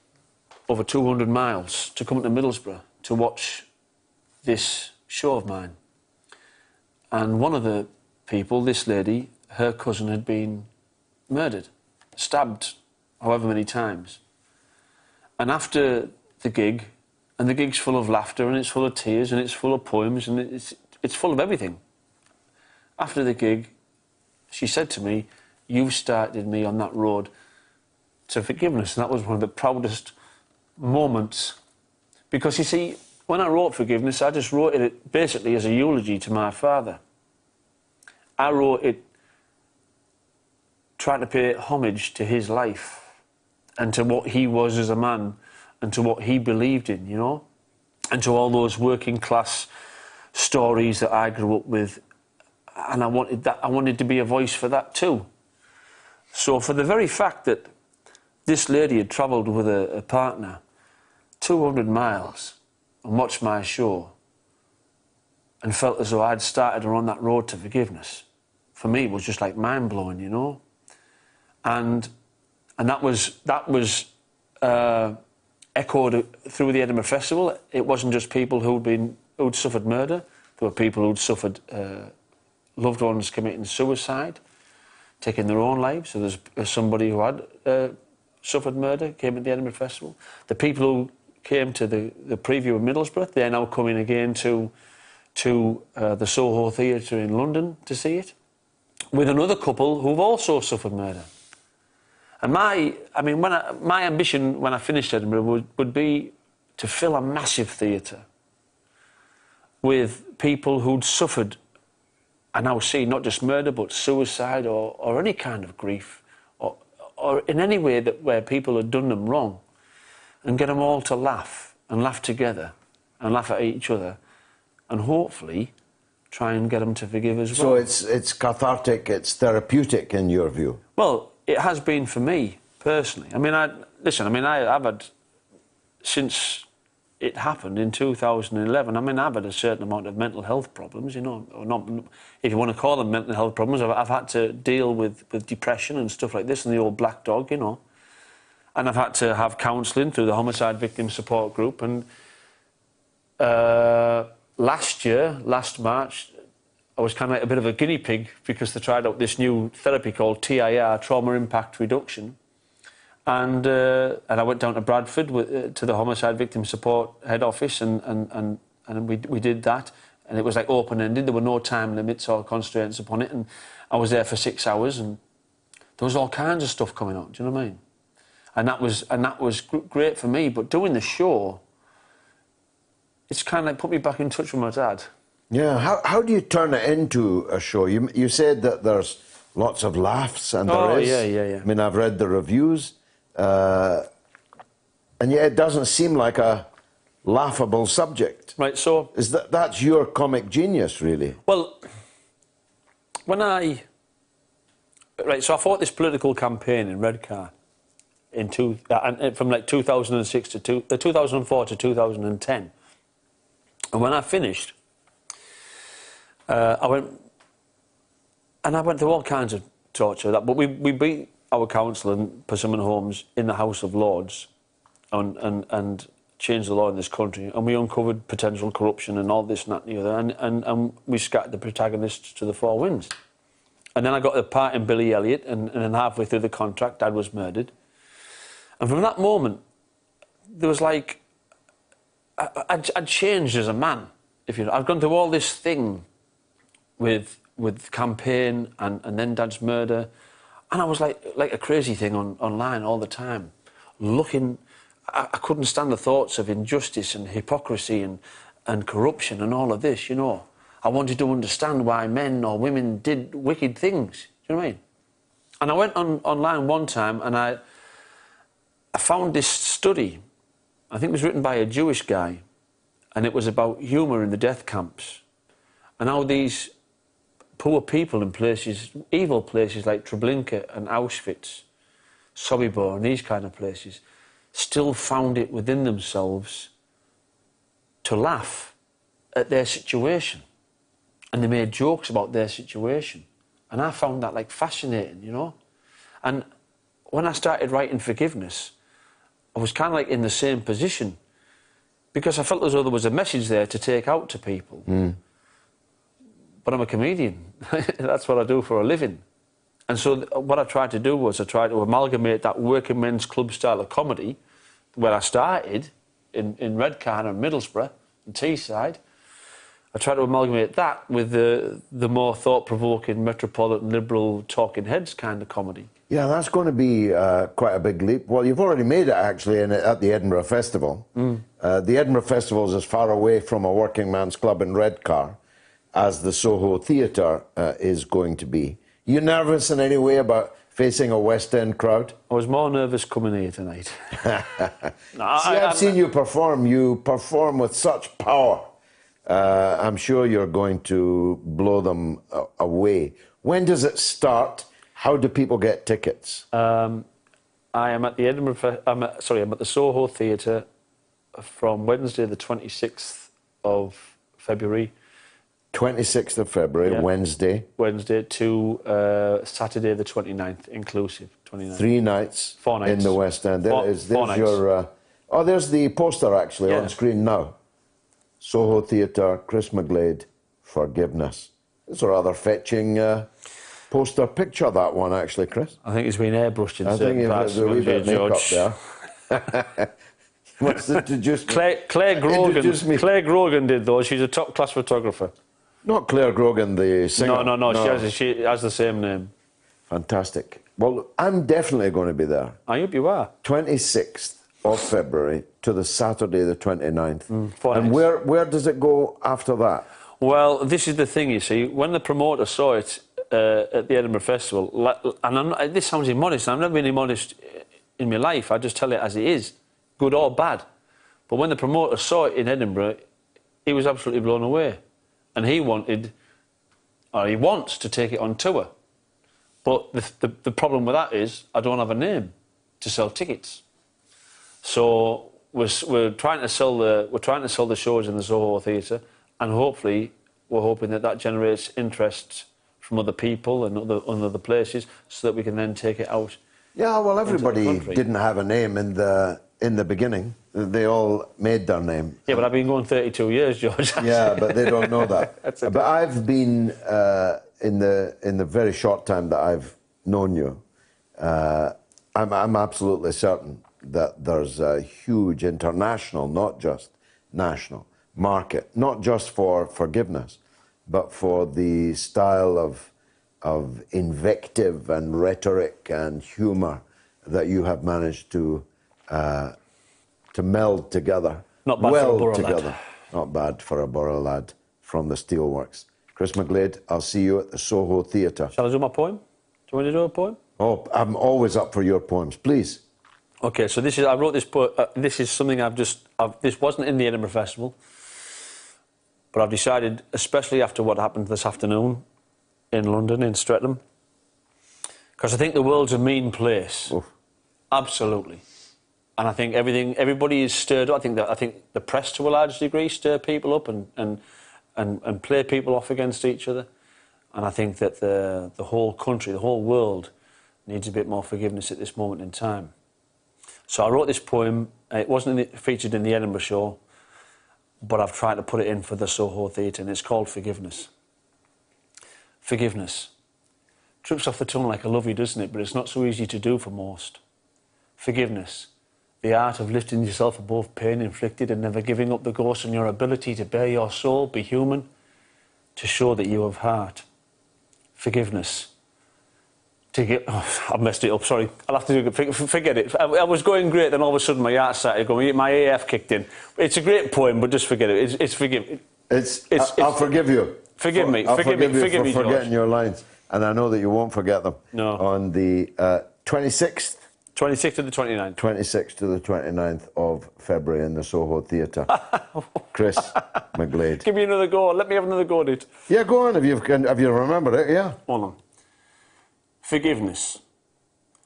over 200 miles, to come to Middlesbrough to watch this show of mine. And one of the people, this lady, her cousin had been murdered, stabbed however many times. And after the gig, and the gig's full of laughter and it's full of tears and it's full of poems and it's full of everything. After the gig, she said to me, "You started me on that road to forgiveness." And that was one of the proudest moments, Because, you see, when I wrote Forgiveness, I just wrote it basically as a eulogy to my father. I wrote it trying to pay homage to his life and to what he was as a man and to what he believed in, you know, and to all those working class stories that I grew up with. And I wanted to be a voice for that too. So for the very fact that this lady had travelled with a partner 200 miles and watched my show and felt as though I'd started her on that road to forgiveness, for me, it was just like mind-blowing, you know. And that was echoed through the Edinburgh Festival. It wasn't just people who'd suffered murder. There were people who'd suffered loved ones committing suicide, taking their own lives. So there's somebody who had suffered murder, came at the Edinburgh Festival. The people who came to the preview of Middlesbrough, they're now coming again to the Soho Theatre in London to see it, with another couple who've also suffered murder. And my ambition when I finished Edinburgh would be to fill a massive theatre with people who'd suffered and now see not just murder but suicide or any kind of grief or in any way where people had done them wrong, and get them all to laugh and laugh together and laugh at each other and hopefully try and get them to forgive as well. So it's cathartic, it's therapeutic in your view? Well, it has been for me personally. I mean, I've had, since it happened in 2011, I've had a certain amount of mental health problems, you know, or not, if you want to call them mental health problems. I've had to deal with depression and stuff like this and the old black dog, you know. And I've had to have counselling through the Homicide Victim Support Group. And last March, I was kind of like a bit of a guinea pig because they tried out this new therapy called TIR, Trauma Impact Reduction. And I went down to Bradford to the Homicide Victim Support head office and we did that. And it was like open-ended. There were no time limits or constraints upon it. And I was there for 6 hours and there was all kinds of stuff coming out. Do you know what I mean? And that was great for me. But doing the show, it's kind of like put me back in touch with my dad. Yeah, how do you turn it into a show? You said that there's lots of laughs, and there is. Yeah. I mean, I've read the reviews, and yet it doesn't seem like a laughable subject. Right, so... That's your comic genius, really? Well, so I fought this political campaign in Redcar from like 2006 to 2004 to 2010. And when I finished, I went through all kinds of torture. But we beat our council and Persimmon Homes in the House of Lords and changed the law in this country. And we uncovered potential corruption and all this and that and the other. And we scattered the protagonists to the four winds. And then I got a part in Billy Elliot, and then halfway through the contract, Dad was murdered. And from that moment, there was like... I'd changed as a man. I've gone through all this thing with campaign and then Dad's murder, and I was like a crazy thing online all the time, looking. I couldn't stand the thoughts of injustice and hypocrisy and corruption and all of this. You know, I wanted to understand why men or women did wicked things. Do you know what I mean? And I went online one time and I found this study. I think it was written by a Jewish guy, and it was about humour in the death camps and how these poor people in places, evil places like Treblinka and Auschwitz, Sobibor and these kind of places, still found it within themselves to laugh at their situation. And they made jokes about their situation. And I found that like fascinating, you know. And when I started writing Forgiveness, I was kind of like in the same position because I felt as though there was a message there to take out to people. Mm. But I'm a comedian. That's what I do for a living. And so what I tried to do was I tried to amalgamate that working men's club style of comedy where I started in Redcar and Middlesbrough and Teesside, I try to amalgamate that with the more thought-provoking, metropolitan, liberal, talking heads kind of comedy. Yeah, that's going to be quite a big leap. Well, you've already made it, actually, at the Edinburgh Festival. The Edinburgh Festival is as far away from a working man's club in Redcar as the Soho Theatre is going to be. You nervous in any way about facing a West End crowd? I was more nervous coming here tonight. I've seen you perform. You perform with such power. I'm sure you're going to blow them away. When does it start? How do people get tickets? I am at the I'm at the Soho Theatre from Wednesday the 26th of February. 26th of February, yeah. Wednesday to Saturday the 29th, inclusive. 29th. 3 nights. 4 nights. In the West End. There's nights. your... there's the poster, actually, on screen now. Soho Theatre, Chris McGlade, Forgiveness. It's a rather fetching poster picture, that one, actually, Chris. I think it's been airbrushed in certain parts. I think there's a wee bit of makeup there. What's introduced Claire Grogan. Claire Grogan did those. She's a top-class photographer. Not Claire Grogan, the singer. No. She has the same name. Fantastic. Well, I'm definitely going to be there. I hope you are. 26th of February to the Saturday the 29th. 4 and nights. where does it go after that? Well, this is the thing, you see. When the promoter saw it at the Edinburgh Festival, and this sounds immodest, I've never been immodest in my life, I just tell it as it is, good or bad. But when the promoter saw it in Edinburgh, he was absolutely blown away. And he wants to take it on tour. But the problem with that is I don't have a name to sell tickets. So we're trying to sell the shows in the Soho Theatre, and hopefully we're hoping that generates interest from other people and other places, so that we can then take it out. Yeah, well, everybody didn't have a name in the beginning. They all made their name. Yeah, but I've been going 32 years, George. Yeah, but they don't know that. But I've been in the very short time that I've known you, I'm absolutely certain that there's a huge international, not just national, market, not just for Forgiveness, but for the style of invective and rhetoric and humour that you have managed to meld together. Not bad for a borough lad. Not bad for a borough lad from the Steelworks. Chris McGlade, I'll see you at the Soho Theatre. Shall I do my poem? Do you want to do a poem? Oh, I'm always up for your poems, please. Okay, so I wrote this poem. This is something this wasn't in the Edinburgh Festival, but I've decided, especially after what happened this afternoon in London, in Streatham, because I think the world's a mean place. Oof. Absolutely. And I think everybody is stirred up. I think the press, to a large degree, stir people up and play people off against each other. And I think that the whole country, the whole world, needs a bit more forgiveness at this moment in time. So I wrote this poem. It wasn't featured in the Edinburgh show, but I've tried to put it in for the Soho Theatre, and it's called Forgiveness. Forgiveness. Trips off the tongue like a lovey, doesn't it? But it's not so easy to do for most. Forgiveness. The art of lifting yourself above pain inflicted and never giving up the ghost on your ability to bear your soul, be human, to show that you have heart. Forgiveness. I've messed it up, sorry. I'll have to do it. Forget it. I was going great, then all of a sudden my heart started going, my AF kicked in. It's a great poem, but just forget it. I'll forgive you. Forgive me. Forgive me, for forgetting George. your lines. And I know that you won't forget them. No. On the 26th. 26th to the 29th. 26th to the 29th of February in the Soho Theatre. Chris McGlade. Give me another go. Let me have another go at it. Yeah, go on. Have you remembered it? Yeah. Hold on. Forgiveness.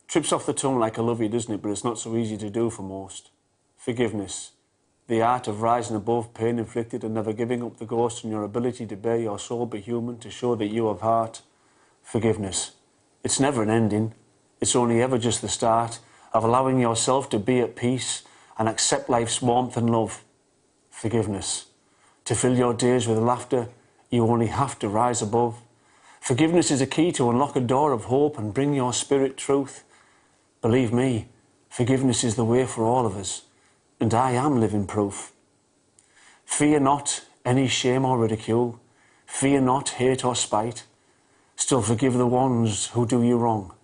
Trips off the tongue like a lovey, doesn't it? But it's not so easy to do for most. Forgiveness. The art of rising above pain inflicted and never giving up the ghost on your ability to bear your soul, be human, to show that you have heart. Forgiveness. It's never an ending. It's only ever just the start of allowing yourself to be at peace and accept life's warmth and love. Forgiveness. To fill your days with laughter, you only have to rise above. Forgiveness is a key to unlock a door of hope and bring your spirit truth. Believe me, forgiveness is the way for all of us, and I am living proof. Fear not, any shame or ridicule. Fear not hate or spite. Still forgive the ones who do you wrong,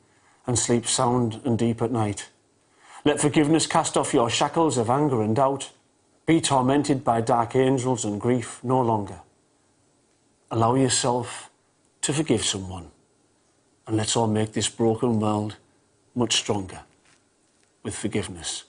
and sleep sound and deep at night. Let forgiveness cast off your shackles of anger and doubt. Be tormented by dark angels and grief no longer. Allow yourself to forgive someone, and let's all make this broken world much stronger with forgiveness.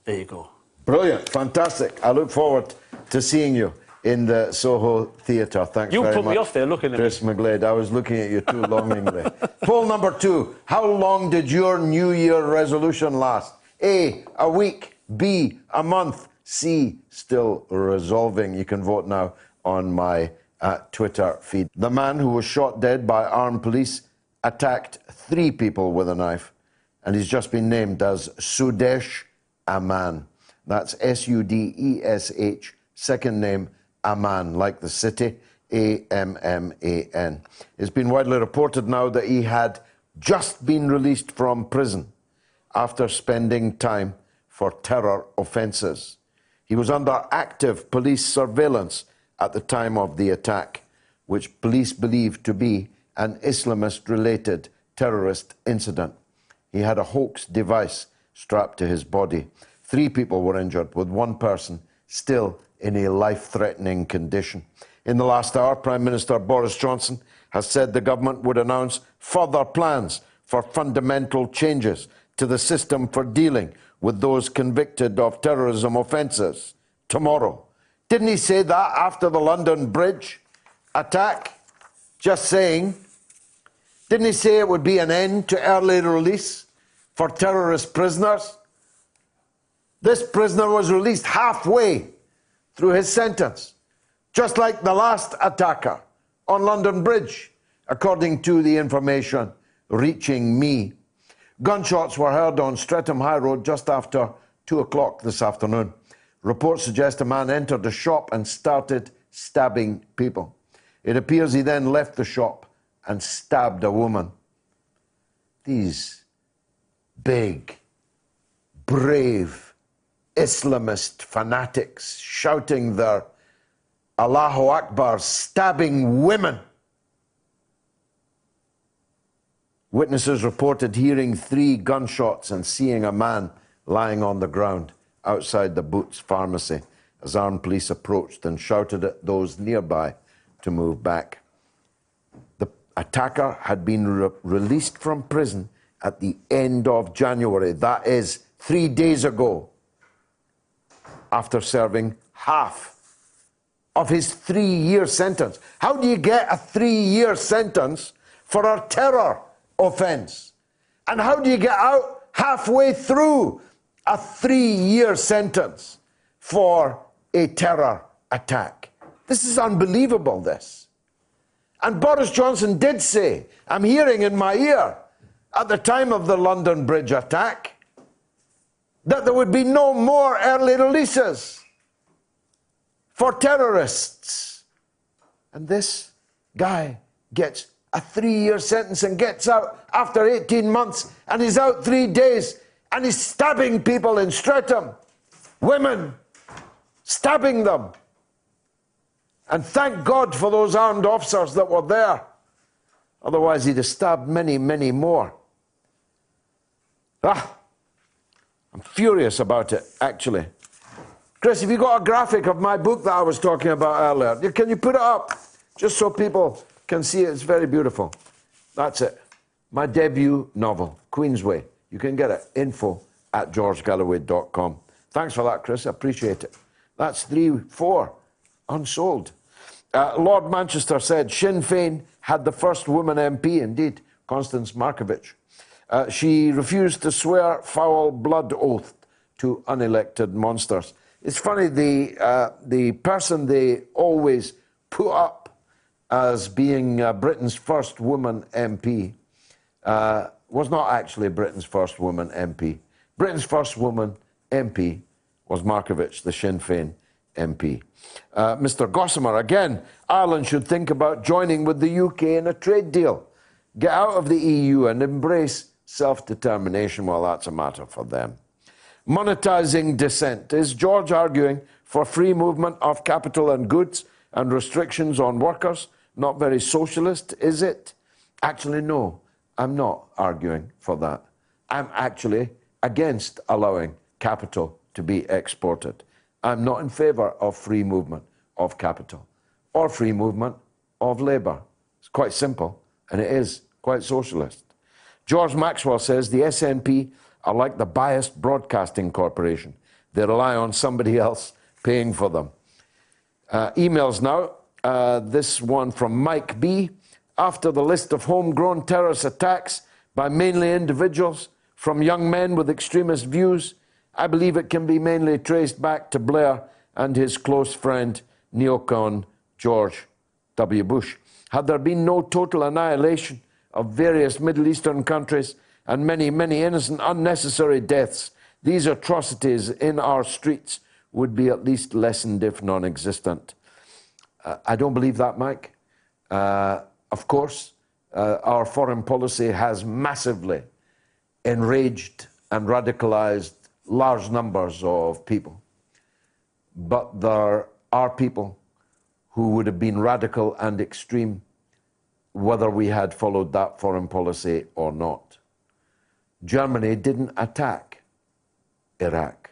There you go. Brilliant, fantastic. I look forward to seeing you in the Soho Theatre. Thanks very much. You put me off there looking at Chris McGlade. I was looking at you too longingly. Poll number 2. How long did your New Year resolution last? A week. B, a month. C, still resolving. You can vote now on my Twitter feed. The man who was shot dead by armed police attacked 3 people with a knife, and he's just been named as Sudesh Aman. That's Sudesh, second name Amman, like the city, Amman. It's been widely reported now that he had just been released from prison after spending time for terror offences. He was under active police surveillance at the time of the attack, which police believe to be an Islamist-related terrorist incident. He had a hoax device strapped to his body. 3 people were injured, with 1 person still in a life-threatening condition. In the last hour, Prime Minister Boris Johnson has said the government would announce further plans for fundamental changes to the system for dealing with those convicted of terrorism offences tomorrow. Didn't he say that after the London Bridge attack? Just saying. Didn't he say it would be an end to early release for terrorist prisoners? This prisoner was released halfway through his sentence, just like the last attacker on London Bridge, according to the information reaching me. Gunshots were heard on Streatham High Road just after 2 o'clock this afternoon. Reports suggest a man entered the shop and started stabbing people. It appears he then left the shop and stabbed a woman. These big, brave Islamist fanatics shouting their Allahu Akbar, stabbing women. Witnesses reported hearing 3 gunshots and seeing a man lying on the ground outside the Boots pharmacy as armed police approached and shouted at those nearby to move back. The attacker had been released from prison at the end of January, that is 3 days ago, after serving half of his 3-year sentence. How do you get a 3-year sentence for a terror offence? And how do you get out halfway through a 3-year sentence for a terror attack? This is unbelievable, this. And Boris Johnson did say, I'm hearing in my ear, at the time of the London Bridge attack, that there would be no more early releases for terrorists. And this guy gets a 3-year sentence and gets out after 18 months, and he's out 3 days, and he's stabbing people in Streatham. Women, stabbing them. And thank God for those armed officers that were there. Otherwise, he'd have stabbed many, many more. I'm furious about it, actually. Chris, have you got a graphic of my book that I was talking about earlier? Can you put it up? Just so people can see it. It's very beautiful. That's it. My debut novel, Queensway. You can get it. info@georgegalloway.com. Thanks for that, Chris. I appreciate it. That's 3-4 unsold. Lord Manchester said Sinn Féin had the first woman MP, indeed, Constance Markovich. She refused to swear foul blood oath to unelected monsters. It's funny, the person they always put up as being Britain's first woman MP was not actually Britain's first woman MP. Britain's first woman MP was Markovich, the Sinn Féin MP. Mr. Gossamer, again, Ireland should think about joining with the UK in a trade deal. Get out of the EU and embrace self-determination. Well, that's a matter for them. Monetising dissent. Is George arguing for free movement of capital and goods and restrictions on workers. Not very socialist, is it? Actually, no, I'm not arguing for that. I'm actually against allowing capital to be exported. I'm not in favour of free movement of capital or free movement of labour. It's quite simple, and it is quite socialist. George Maxwell says the SNP are like the biased broadcasting corporation. They rely on somebody else paying for them. Emails now. This one from Mike B. After the list of homegrown terrorist attacks by mainly individuals from young men with extremist views, I believe it can be mainly traced back to Blair and his close friend, neocon George W. Bush. Had there been no total annihilation of various Middle Eastern countries and many, many innocent, unnecessary deaths, these atrocities in our streets would be at least lessened, if non-existent. I don't believe that, Mike. Of course, our foreign policy has massively enraged and radicalized large numbers of people. But there are people who would have been radical and extreme whether we had followed that foreign policy or not. Germany didn't attack Iraq.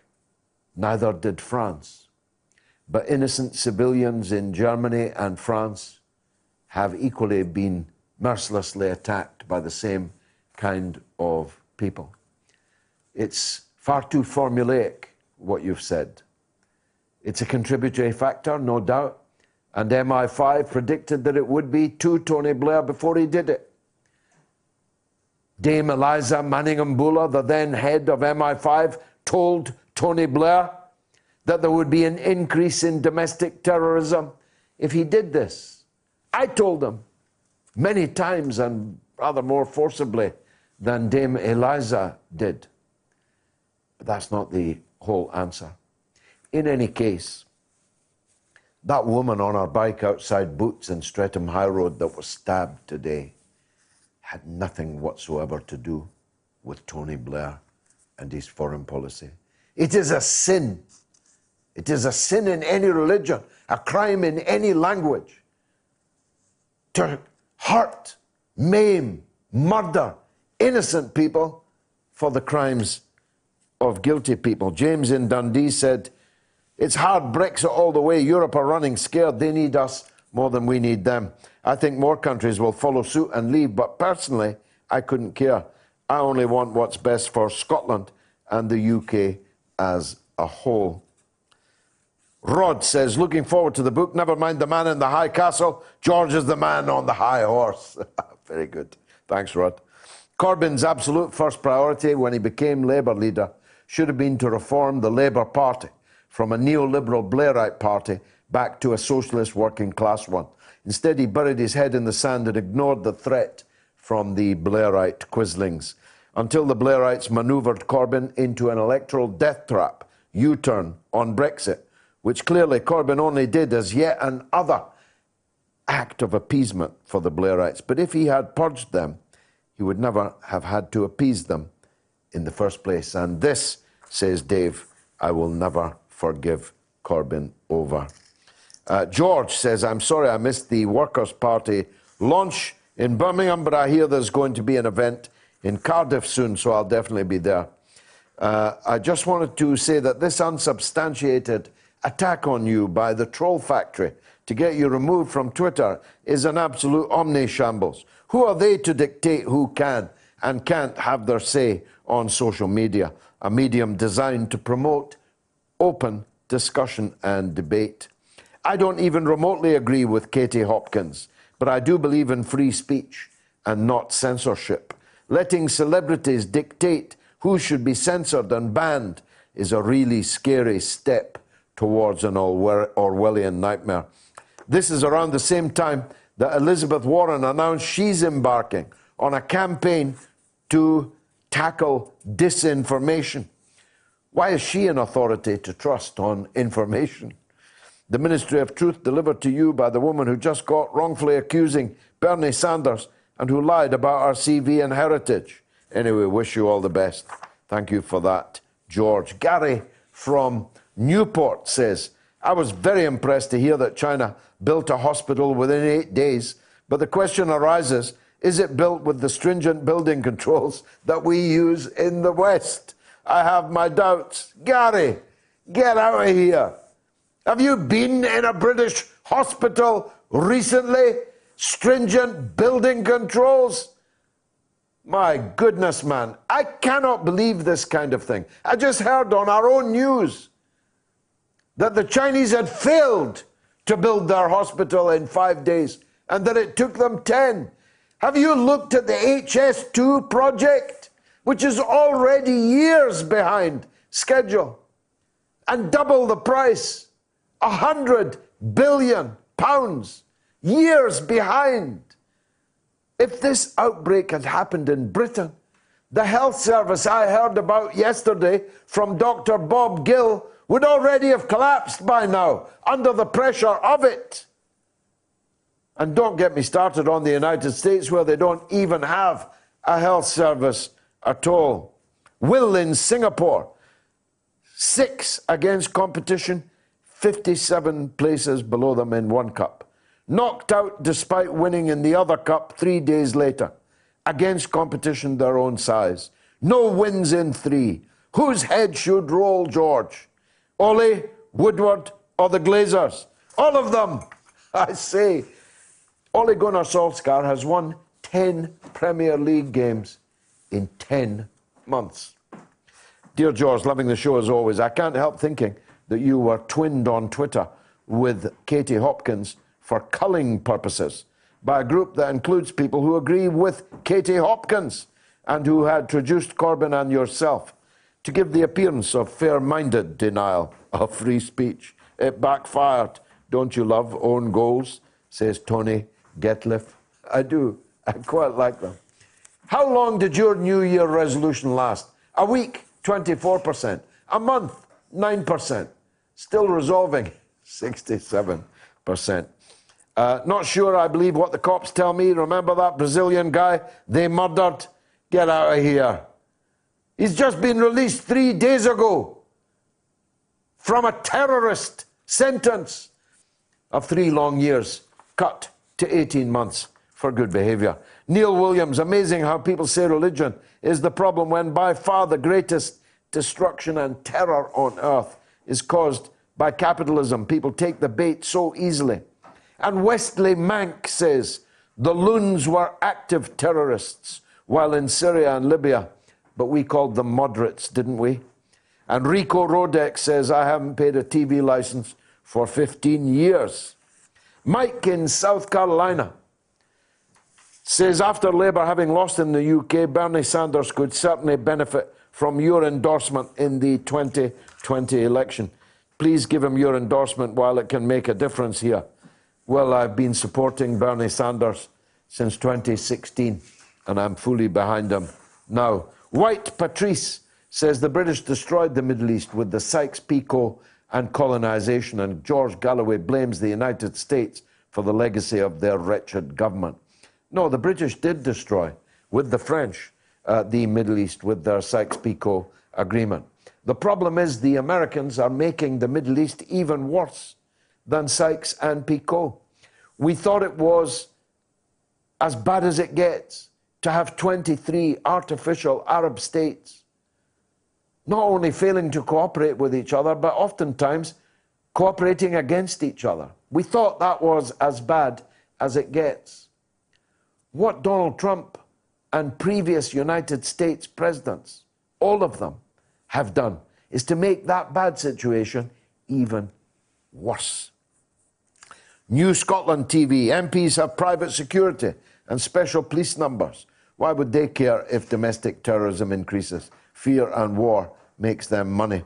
Neither did France. But innocent civilians in Germany and France have equally been mercilessly attacked by the same kind of people. It's far too formulaic, what you've said. It's a contributory factor, no doubt, and MI5 predicted that it would be to Tony Blair before he did it. Dame Eliza Manningham-Buller, the then head of MI5, told Tony Blair that there would be an increase in domestic terrorism if he did this. I told him many times and rather more forcibly than Dame Eliza did. But that's not the whole answer. In any case, that woman on her bike outside Boots in Streatham High Road that was stabbed today had nothing whatsoever to do with Tony Blair and his foreign policy. It is a sin. It is a sin in any religion, a crime in any language, to hurt, maim, murder innocent people for the crimes of guilty people. James in Dundee said, it's hard Brexit all the way. Europe are running scared. They need us more than we need them. I think more countries will follow suit and leave, but personally, I couldn't care. I only want what's best for Scotland and the UK as a whole. Rod says, looking forward to the book. Never mind the man in the high castle. George is the man on the high horse. Very good. Thanks, Rod. Corbyn's absolute first priority when he became Labour leader should have been to reform the Labour Party from a neoliberal Blairite party back to a socialist working class one. Instead, he buried his head in the sand and ignored the threat from the Blairite quislings until the Blairites manoeuvred Corbyn into an electoral death trap, U-turn on Brexit, which clearly Corbyn only did as yet another act of appeasement for the Blairites. But if he had purged them, he would never have had to appease them in the first place. And this, says Dave, I will never forgive Corbyn over. George says, I'm sorry I missed the Workers' Party launch in Birmingham, but I hear there's going to be an event in Cardiff soon, so I'll definitely be there. I just wanted to say that this unsubstantiated attack on you by the troll factory to get you removed from Twitter is an absolute omni-shambles. Who are they to dictate who can and can't have their say on social media, a medium designed to promote open discussion and debate? I don't even remotely agree with Katie Hopkins, but I do believe in free speech and not censorship. Letting celebrities dictate who should be censored and banned is a really scary step towards an Orwellian nightmare. This is around the same time that Elizabeth Warren announced she's embarking on a campaign to tackle disinformation. Why is she an authority to trust on information? The Ministry of Truth delivered to you by the woman who just got wrongfully accusing Bernie Sanders and who lied about our CV and heritage. Anyway, wish you all the best. Thank you for that, George. Gary from Newport says, I was very impressed to hear that China built a hospital within 8 days, but the question arises, is it built with the stringent building controls that we use in the West? I have my doubts. Gary, get out of here. Have you been in a British hospital recently? Stringent building controls? My goodness, man. I cannot believe this kind of thing. I just heard on our own news that the Chinese had failed to build their hospital in 5 days and that it took them 10. Have you looked at the HS2 project, which is already years behind schedule and double the price? £100 billion, years behind. If this outbreak had happened in Britain, the health service I heard about yesterday from Dr. Bob Gill would already have collapsed by now under the pressure of it. And don't get me started on the United States, where they don't even have a health service at all. Will in Singapore, 6 against competition, 57 places below them in one cup. Knocked out despite winning in the other cup 3 days later. Against competition their own size. No wins in 3. Whose head should roll, George? Ole, Woodward, or the Glazers? All of them, I say. Ole Gunnar Solskjaer has won 10 Premier League games in 10 months. Dear George, loving the show as always. I can't help thinking that you were twinned on Twitter with Katie Hopkins for culling purposes by a group that includes people who agree with Katie Hopkins and who had traduced Corbyn and yourself to give the appearance of fair-minded denial of free speech. It backfired. Don't you love own goals? Says Tony Getliff. I do. I quite like them. How long did your New Year resolution last? A week, 24%. A month, 9%. Still resolving, 67%. Not sure I believe what the cops tell me. Remember that Brazilian guy they murdered? Get out of here. He's just been released 3 days ago from a terrorist sentence of 3 long years, cut to 18 months for good behaviour. Neil Williams, amazing how people say religion is the problem when by far the greatest destruction and terror on earth is caused by capitalism. People take the bait so easily. And Wesley Mank says the loons were active terrorists while in Syria and Libya, but we called them moderates, didn't we? And Rico Rodeck says, I haven't paid a TV licence for 15 years. Mike in South Carolina says, after Labour having lost in the UK, Bernie Sanders could certainly benefit from your endorsement in the 2020 election. Please give him your endorsement while it can make a difference here. Well, I've been supporting Bernie Sanders since 2016, and I'm fully behind him now. White Patrice says the British destroyed the Middle East with the Sykes-Picot and colonisation, and George Galloway blames the United States for the legacy of their wretched government. No, the British did destroy, with the French, the Middle East with their Sykes-Picot agreement. The problem is the Americans are making the Middle East even worse than Sykes and Picot. We thought it was as bad as it gets to have 23 artificial Arab states not only failing to cooperate with each other, but oftentimes cooperating against each other. We thought that was as bad as it gets. What Donald Trump and previous United States presidents, all of them, have done is to make that bad situation even worse. New Scotland TV, MPs have private security and special police numbers. Why would they care if domestic terrorism increases? Fear and war makes them money.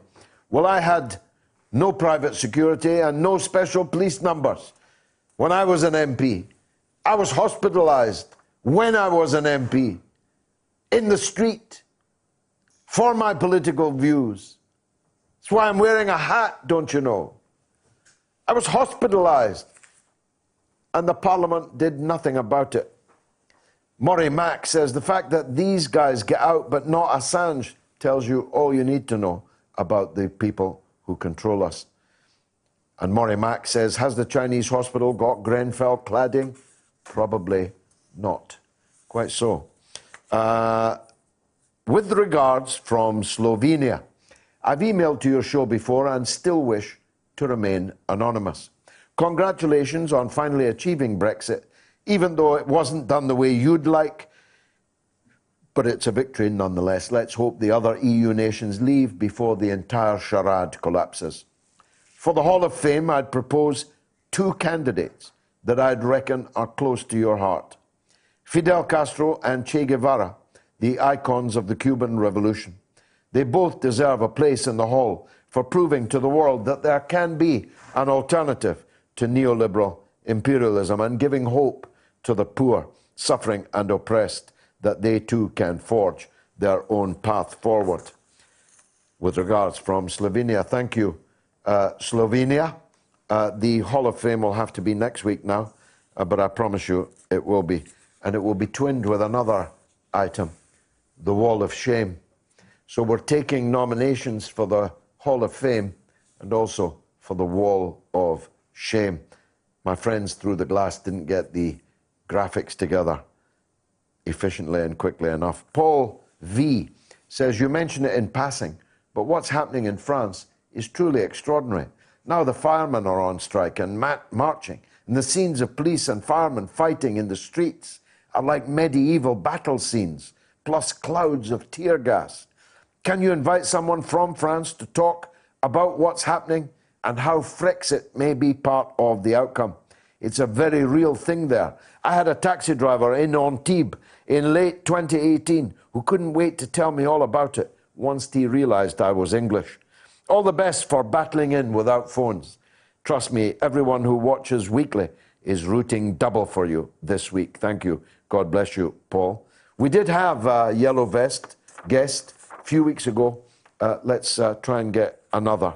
Well, I had no private security and no special police numbers when I was an MP. I was hospitalised when I was an MP, in the street, for my political views. That's why I'm wearing a hat, don't you know? I was hospitalised, and the Parliament did nothing about it. Murray Mack says the fact that these guys get out but not Assange tells you all you need to know about the people who control us. And Maury Mack says, has the Chinese hospital got Grenfell cladding? Probably not. Quite so. With regards from Slovenia, I've emailed to your show before and still wish to remain anonymous. Congratulations on finally achieving Brexit, even though it wasn't done the way you'd like, but it's a victory nonetheless. Let's hope the other EU nations leave before the entire charade collapses. For the Hall of Fame, I'd propose 2 candidates that I'd reckon are close to your heart. Fidel Castro and Che Guevara, the icons of the Cuban Revolution. They both deserve a place in the hall for proving to the world that there can be an alternative to neoliberal imperialism and giving hope to the poor, suffering and oppressed, that they too can forge their own path forward. With regards from Slovenia, thank you, Slovenia. The Hall of Fame will have to be next week now, but I promise you it will be. And it will be twinned with another item, the Wall of Shame. So we're taking nominations for the Hall of Fame and also for the Wall of Shame. My friends through the glass didn't get the graphics together efficiently and quickly enough. Paul V says, you mentioned it in passing, but what's happening in France is truly extraordinary. Now the firemen are on strike and marching, and the scenes of police and firemen fighting in the streets are like medieval battle scenes, plus clouds of tear gas. Can you invite someone from France to talk about what's happening and how Brexit may be part of the outcome? It's a very real thing there. I had a taxi driver in Antibes in late 2018 who couldn't wait to tell me all about it once he realized I was English. All the best for battling in without phones. Trust me, everyone who watches weekly is rooting double for you this week. Thank you. God bless you, Paul. We did have a yellow vest guest a few weeks ago. Let's try and get another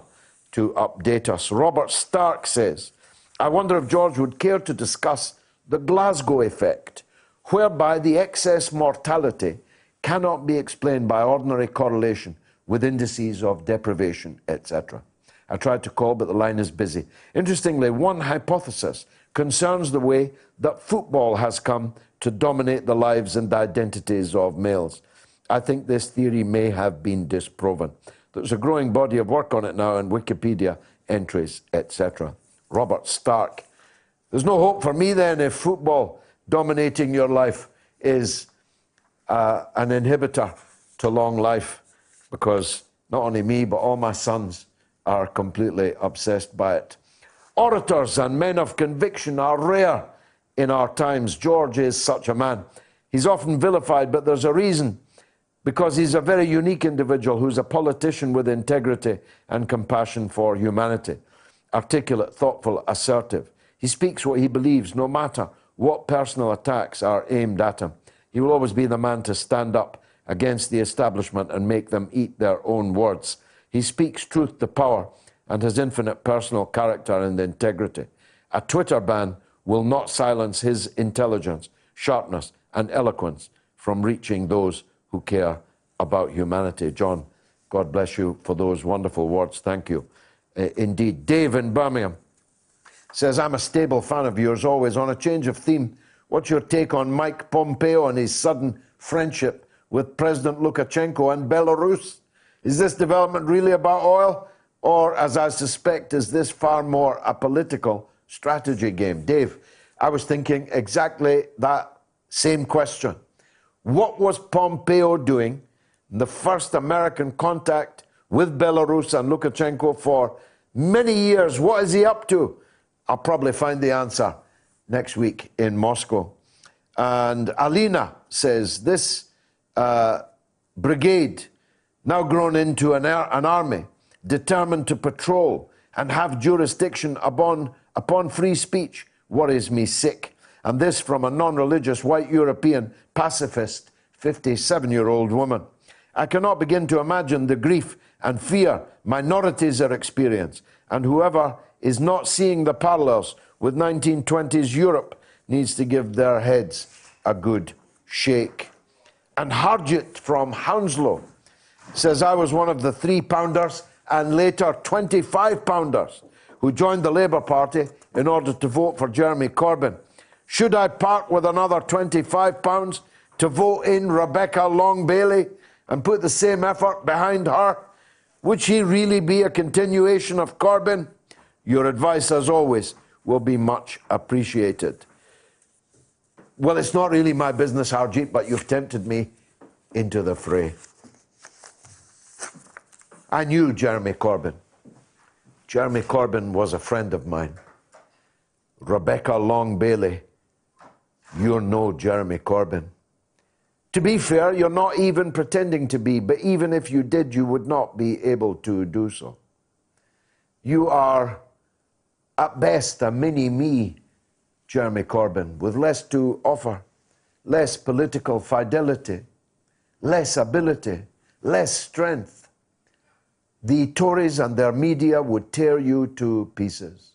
to update us. Robert Stark says, I wonder if George would care to discuss the Glasgow effect, whereby the excess mortality cannot be explained by ordinary correlation with indices of deprivation, etc. I tried to call, but the line is busy. Interestingly, one hypothesis concerns the way that football has come to dominate the lives and identities of males. I think this theory may have been disproven. There's a growing body of work on it now in Wikipedia entries, etc. Robert Stark. There's no hope for me then if football dominating your life is an inhibitor to long life, because not only me, but all my sons are completely obsessed by it. Orators and men of conviction are rare in our times. George is such a man. He's often vilified, but there's a reason, because he's a very unique individual who's a politician with integrity and compassion for humanity. Articulate, thoughtful, assertive. He speaks what he believes, no matter what personal attacks are aimed at him. He will always be the man to stand up against the establishment and make them eat their own words. He speaks truth to power and has infinite personal character and integrity. A Twitter ban will not silence his intelligence, sharpness, and eloquence from reaching those who care about humanity. John, God bless you for those wonderful words. Thank you. Indeed. Dave in Birmingham says, I'm a stable fan of yours always. On a change of theme, what's your take on Mike Pompeo and his sudden friendship with President Lukashenko and Belarus? Is this development really about oil? Or, as I suspect, is this far more a political strategy game? Dave, I was thinking exactly that same question. What was Pompeo doing in the first American contact with Belarus and Lukashenko for many years? What is he up to? I'll probably find the answer next week in Moscow. And Alina says, this brigade, now grown into an army, determined to patrol and have jurisdiction upon free speech, worries me sick. And this from a non-religious white European pacifist 57-year-old woman. I cannot begin to imagine the grief and fear minorities are experiencing, and whoever is not seeing the parallels with 1920s Europe needs to give their heads a good shake. And Harjit from Hounslow says, I was one of the 3-pounders and later 25-pounders who joined the Labour Party in order to vote for Jeremy Corbyn. Should I part with another £25 to vote in Rebecca Long-Bailey and put the same effort behind her? Would she really be a continuation of Corbyn? Your advice, as always, will be much appreciated. Well, it's not really my business, Harjeet, but you've tempted me into the fray. I knew Jeremy Corbyn. Jeremy Corbyn was a friend of mine. Rebecca Long-Bailey, you're no Jeremy Corbyn. To be fair, you're not even pretending to be, but even if you did, you would not be able to do so. You are, at best, a mini-me, Jeremy Corbyn, with less to offer, less political fidelity, less ability, less strength. The Tories and their media would tear you to pieces.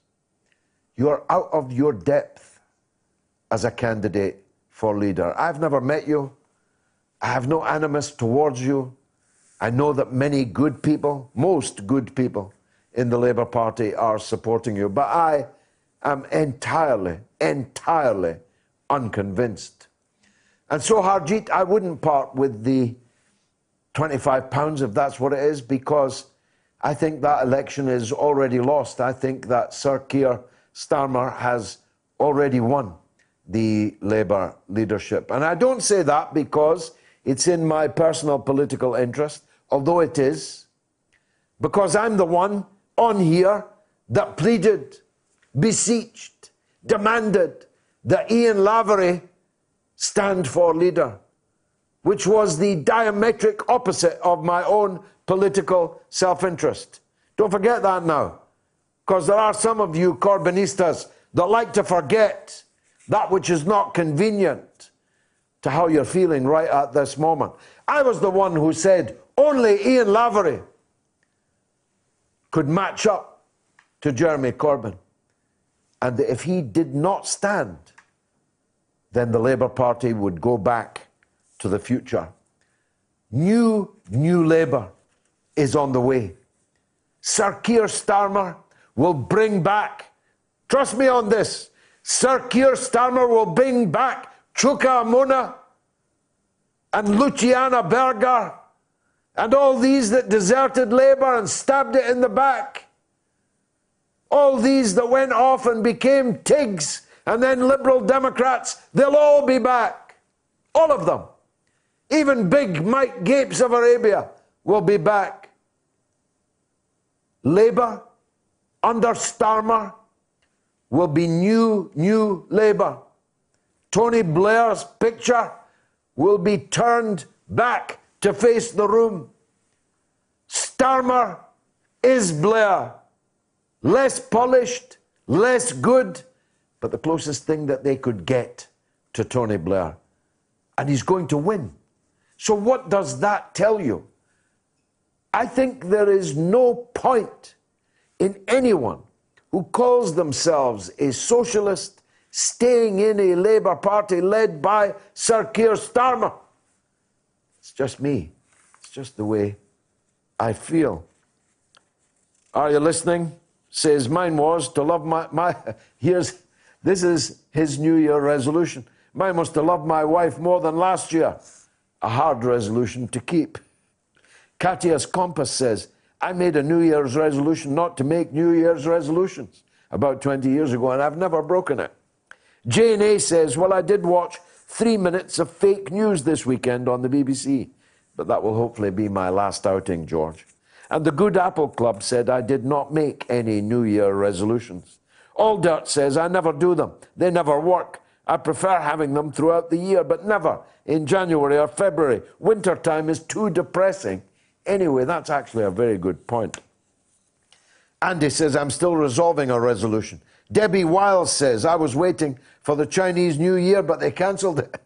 You're out of your depth as a candidate for leader. I've never met you. I have no animus towards you. I know that many good people, most good people in the Labour Party are supporting you, but I am entirely unconvinced. And so, Harjeet, I wouldn't part with the £25 if that's what it is, because I think that election is already lost. I think that Sir Keir Starmer has already won the Labour leadership. And I don't say that because it's in my personal political interest, although it is, because I'm the one on here that pleaded, beseeched, demanded that Ian Lavery stand for leader, which was the diametric opposite of my own political self-interest. Don't forget that now, because there are some of you Corbynistas that like to forget that which is not convenient to how you're feeling right at this moment. I was the one who said only Ian Lavery could match up to Jeremy Corbyn, and that if he did not stand, then the Labour Party would go back to the future. New Labour is on the way. Sir Keir Starmer will bring back, trust me on this, Sir Keir Starmer will bring back Chuka Umunna and Luciana Berger and all these that deserted Labour and stabbed it in the back. All these that went off and became Tigs and then Liberal Democrats, they'll all be back. All of them. Even big Mike Gapes of Arabia will be back. Labour under Starmer will be new Labour. Tony Blair's picture will be turned back to face the room. Starmer is Blair. Less polished, less good, but the closest thing that they could get to Tony Blair. And he's going to win. So what does that tell you? I think there is no point in anyone who calls themselves a socialist staying in a Labour Party led by Sir Keir Starmer. It's just me. It's just the way I feel. Are you listening? Says, mine was to love this is his New Year resolution. Mine was to love my wife more than last year. A hard resolution to keep. Katia's Compass says, I made a New Year's resolution not to make New Year's resolutions about 20 years ago, and I've never broken it. Jane A says, well, I did watch 3 minutes of fake news this weekend on the BBC, but that will hopefully be my last outing, George. And the Good Apple Club said I did not make any New Year resolutions. All Dirt says I never do them. They never work. I prefer having them throughout the year, but never in January or February. Winter time is too depressing. Anyway, that's actually a very good point. Andy says I'm still resolving a resolution. Debbie Wiles says I was waiting for the Chinese New Year, but they cancelled it.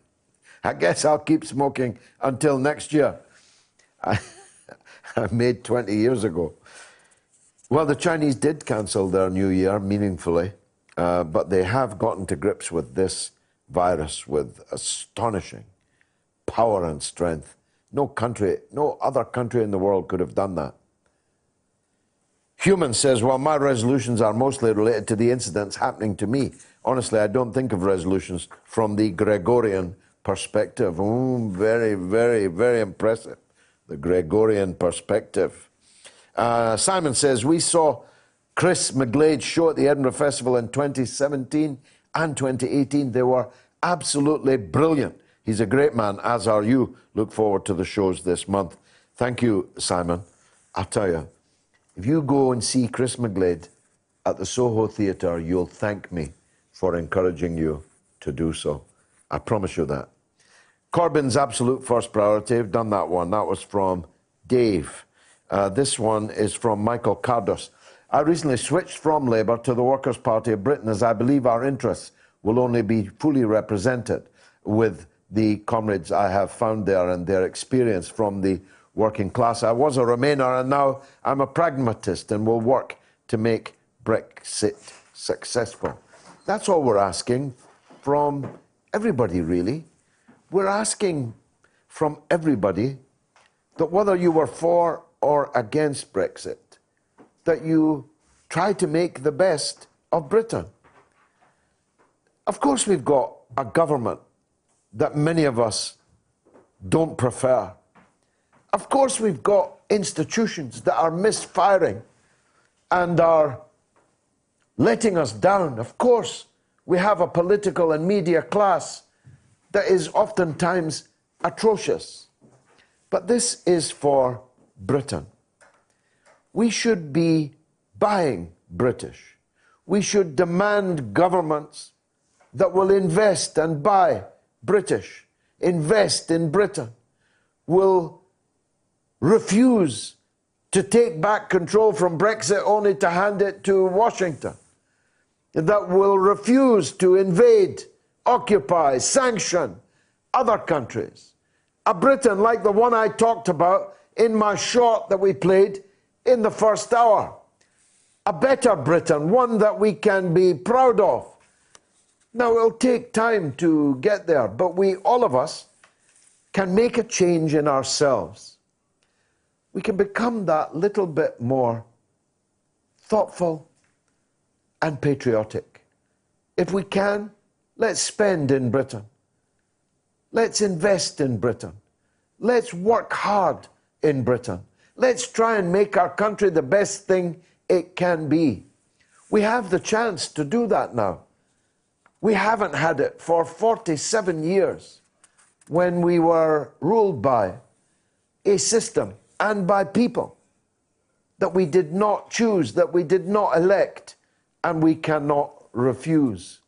I guess I'll keep smoking until next year. I made 20 years ago. Well, the Chinese did cancel their New Year meaningfully, but they have gotten to grips with this virus with astonishing power and strength. No other country in the world could have done that. Human says, well, my resolutions are mostly related to the incidents happening to me. Honestly, I don't think of resolutions from the Gregorian perspective. Very, very, very impressive. The Gregorian perspective. Simon says, we saw Chris McGlade's show at the Edinburgh Festival in 2017 and 2018. They were absolutely brilliant. He's a great man, as are you. Look forward to the shows this month. Thank you, Simon. I'll tell you, if you go and see Chris McGlade at the Soho Theatre, you'll thank me for encouraging you to do so. I promise you that. Corbyn's absolute first priority. I've done that one. That was from Dave. This one is from Michael Cardos. I recently switched from Labour to the Workers' Party of Britain as I believe our interests will only be fully represented with the comrades I have found there and their experience from the working class. I was a Remainer and now I'm a pragmatist and will work to make Brexit successful. That's all we're asking from everybody, really. We're asking from everybody that whether you were for or against Brexit, that you try to make the best of Britain. Of course, we've got a government that many of us don't prefer. Of course, we've got institutions that are misfiring and are letting us down. Of course, we have a political and media class that is oftentimes atrocious. But this is for Britain. We should be buying British. We should demand governments that will invest and buy British, invest in Britain, will refuse to take back control from Brexit only to hand it to Washington, that will refuse to invade, occupy, sanction other countries. A Britain like the one I talked about in my short that we played in the first hour. A better Britain, one that we can be proud of. Now, it'll take time to get there, but we, all of us, can make a change in ourselves. We can become that little bit more thoughtful and patriotic. If we can, let's spend in Britain. Let's invest in Britain. Let's work hard in Britain. Let's try and make our country the best thing it can be. We have the chance to do that now. We haven't had it for 47 years when we were ruled by a system and by people that we did not choose, that we did not elect, and we cannot refuse.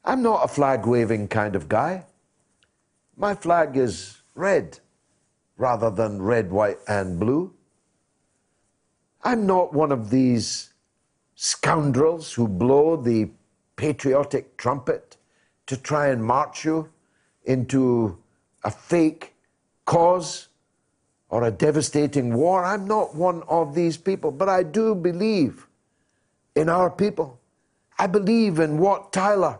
I'm not a flag-waving kind of guy. My flag is red rather than red, white, and blue. I'm not one of these scoundrels who blow the patriotic trumpet to try and march you into a fake cause or a devastating war. I'm not one of these people, but I do believe in our people. I believe in Wat Tyler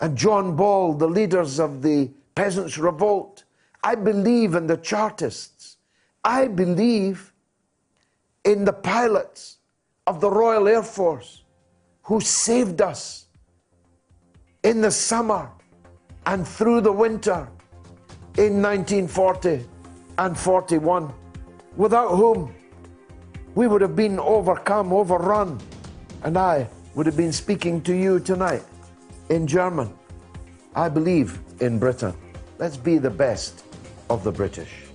and John Ball, the leaders of the Peasants' Revolt. I believe in the Chartists. I believe in the pilots of the Royal Air Force who saved us in the summer and through the winter in 1940 and 41, without whom we would have been overcome, overrun, and I would have been speaking to you tonight in German. I believe in Britain. Let's be the best of the British.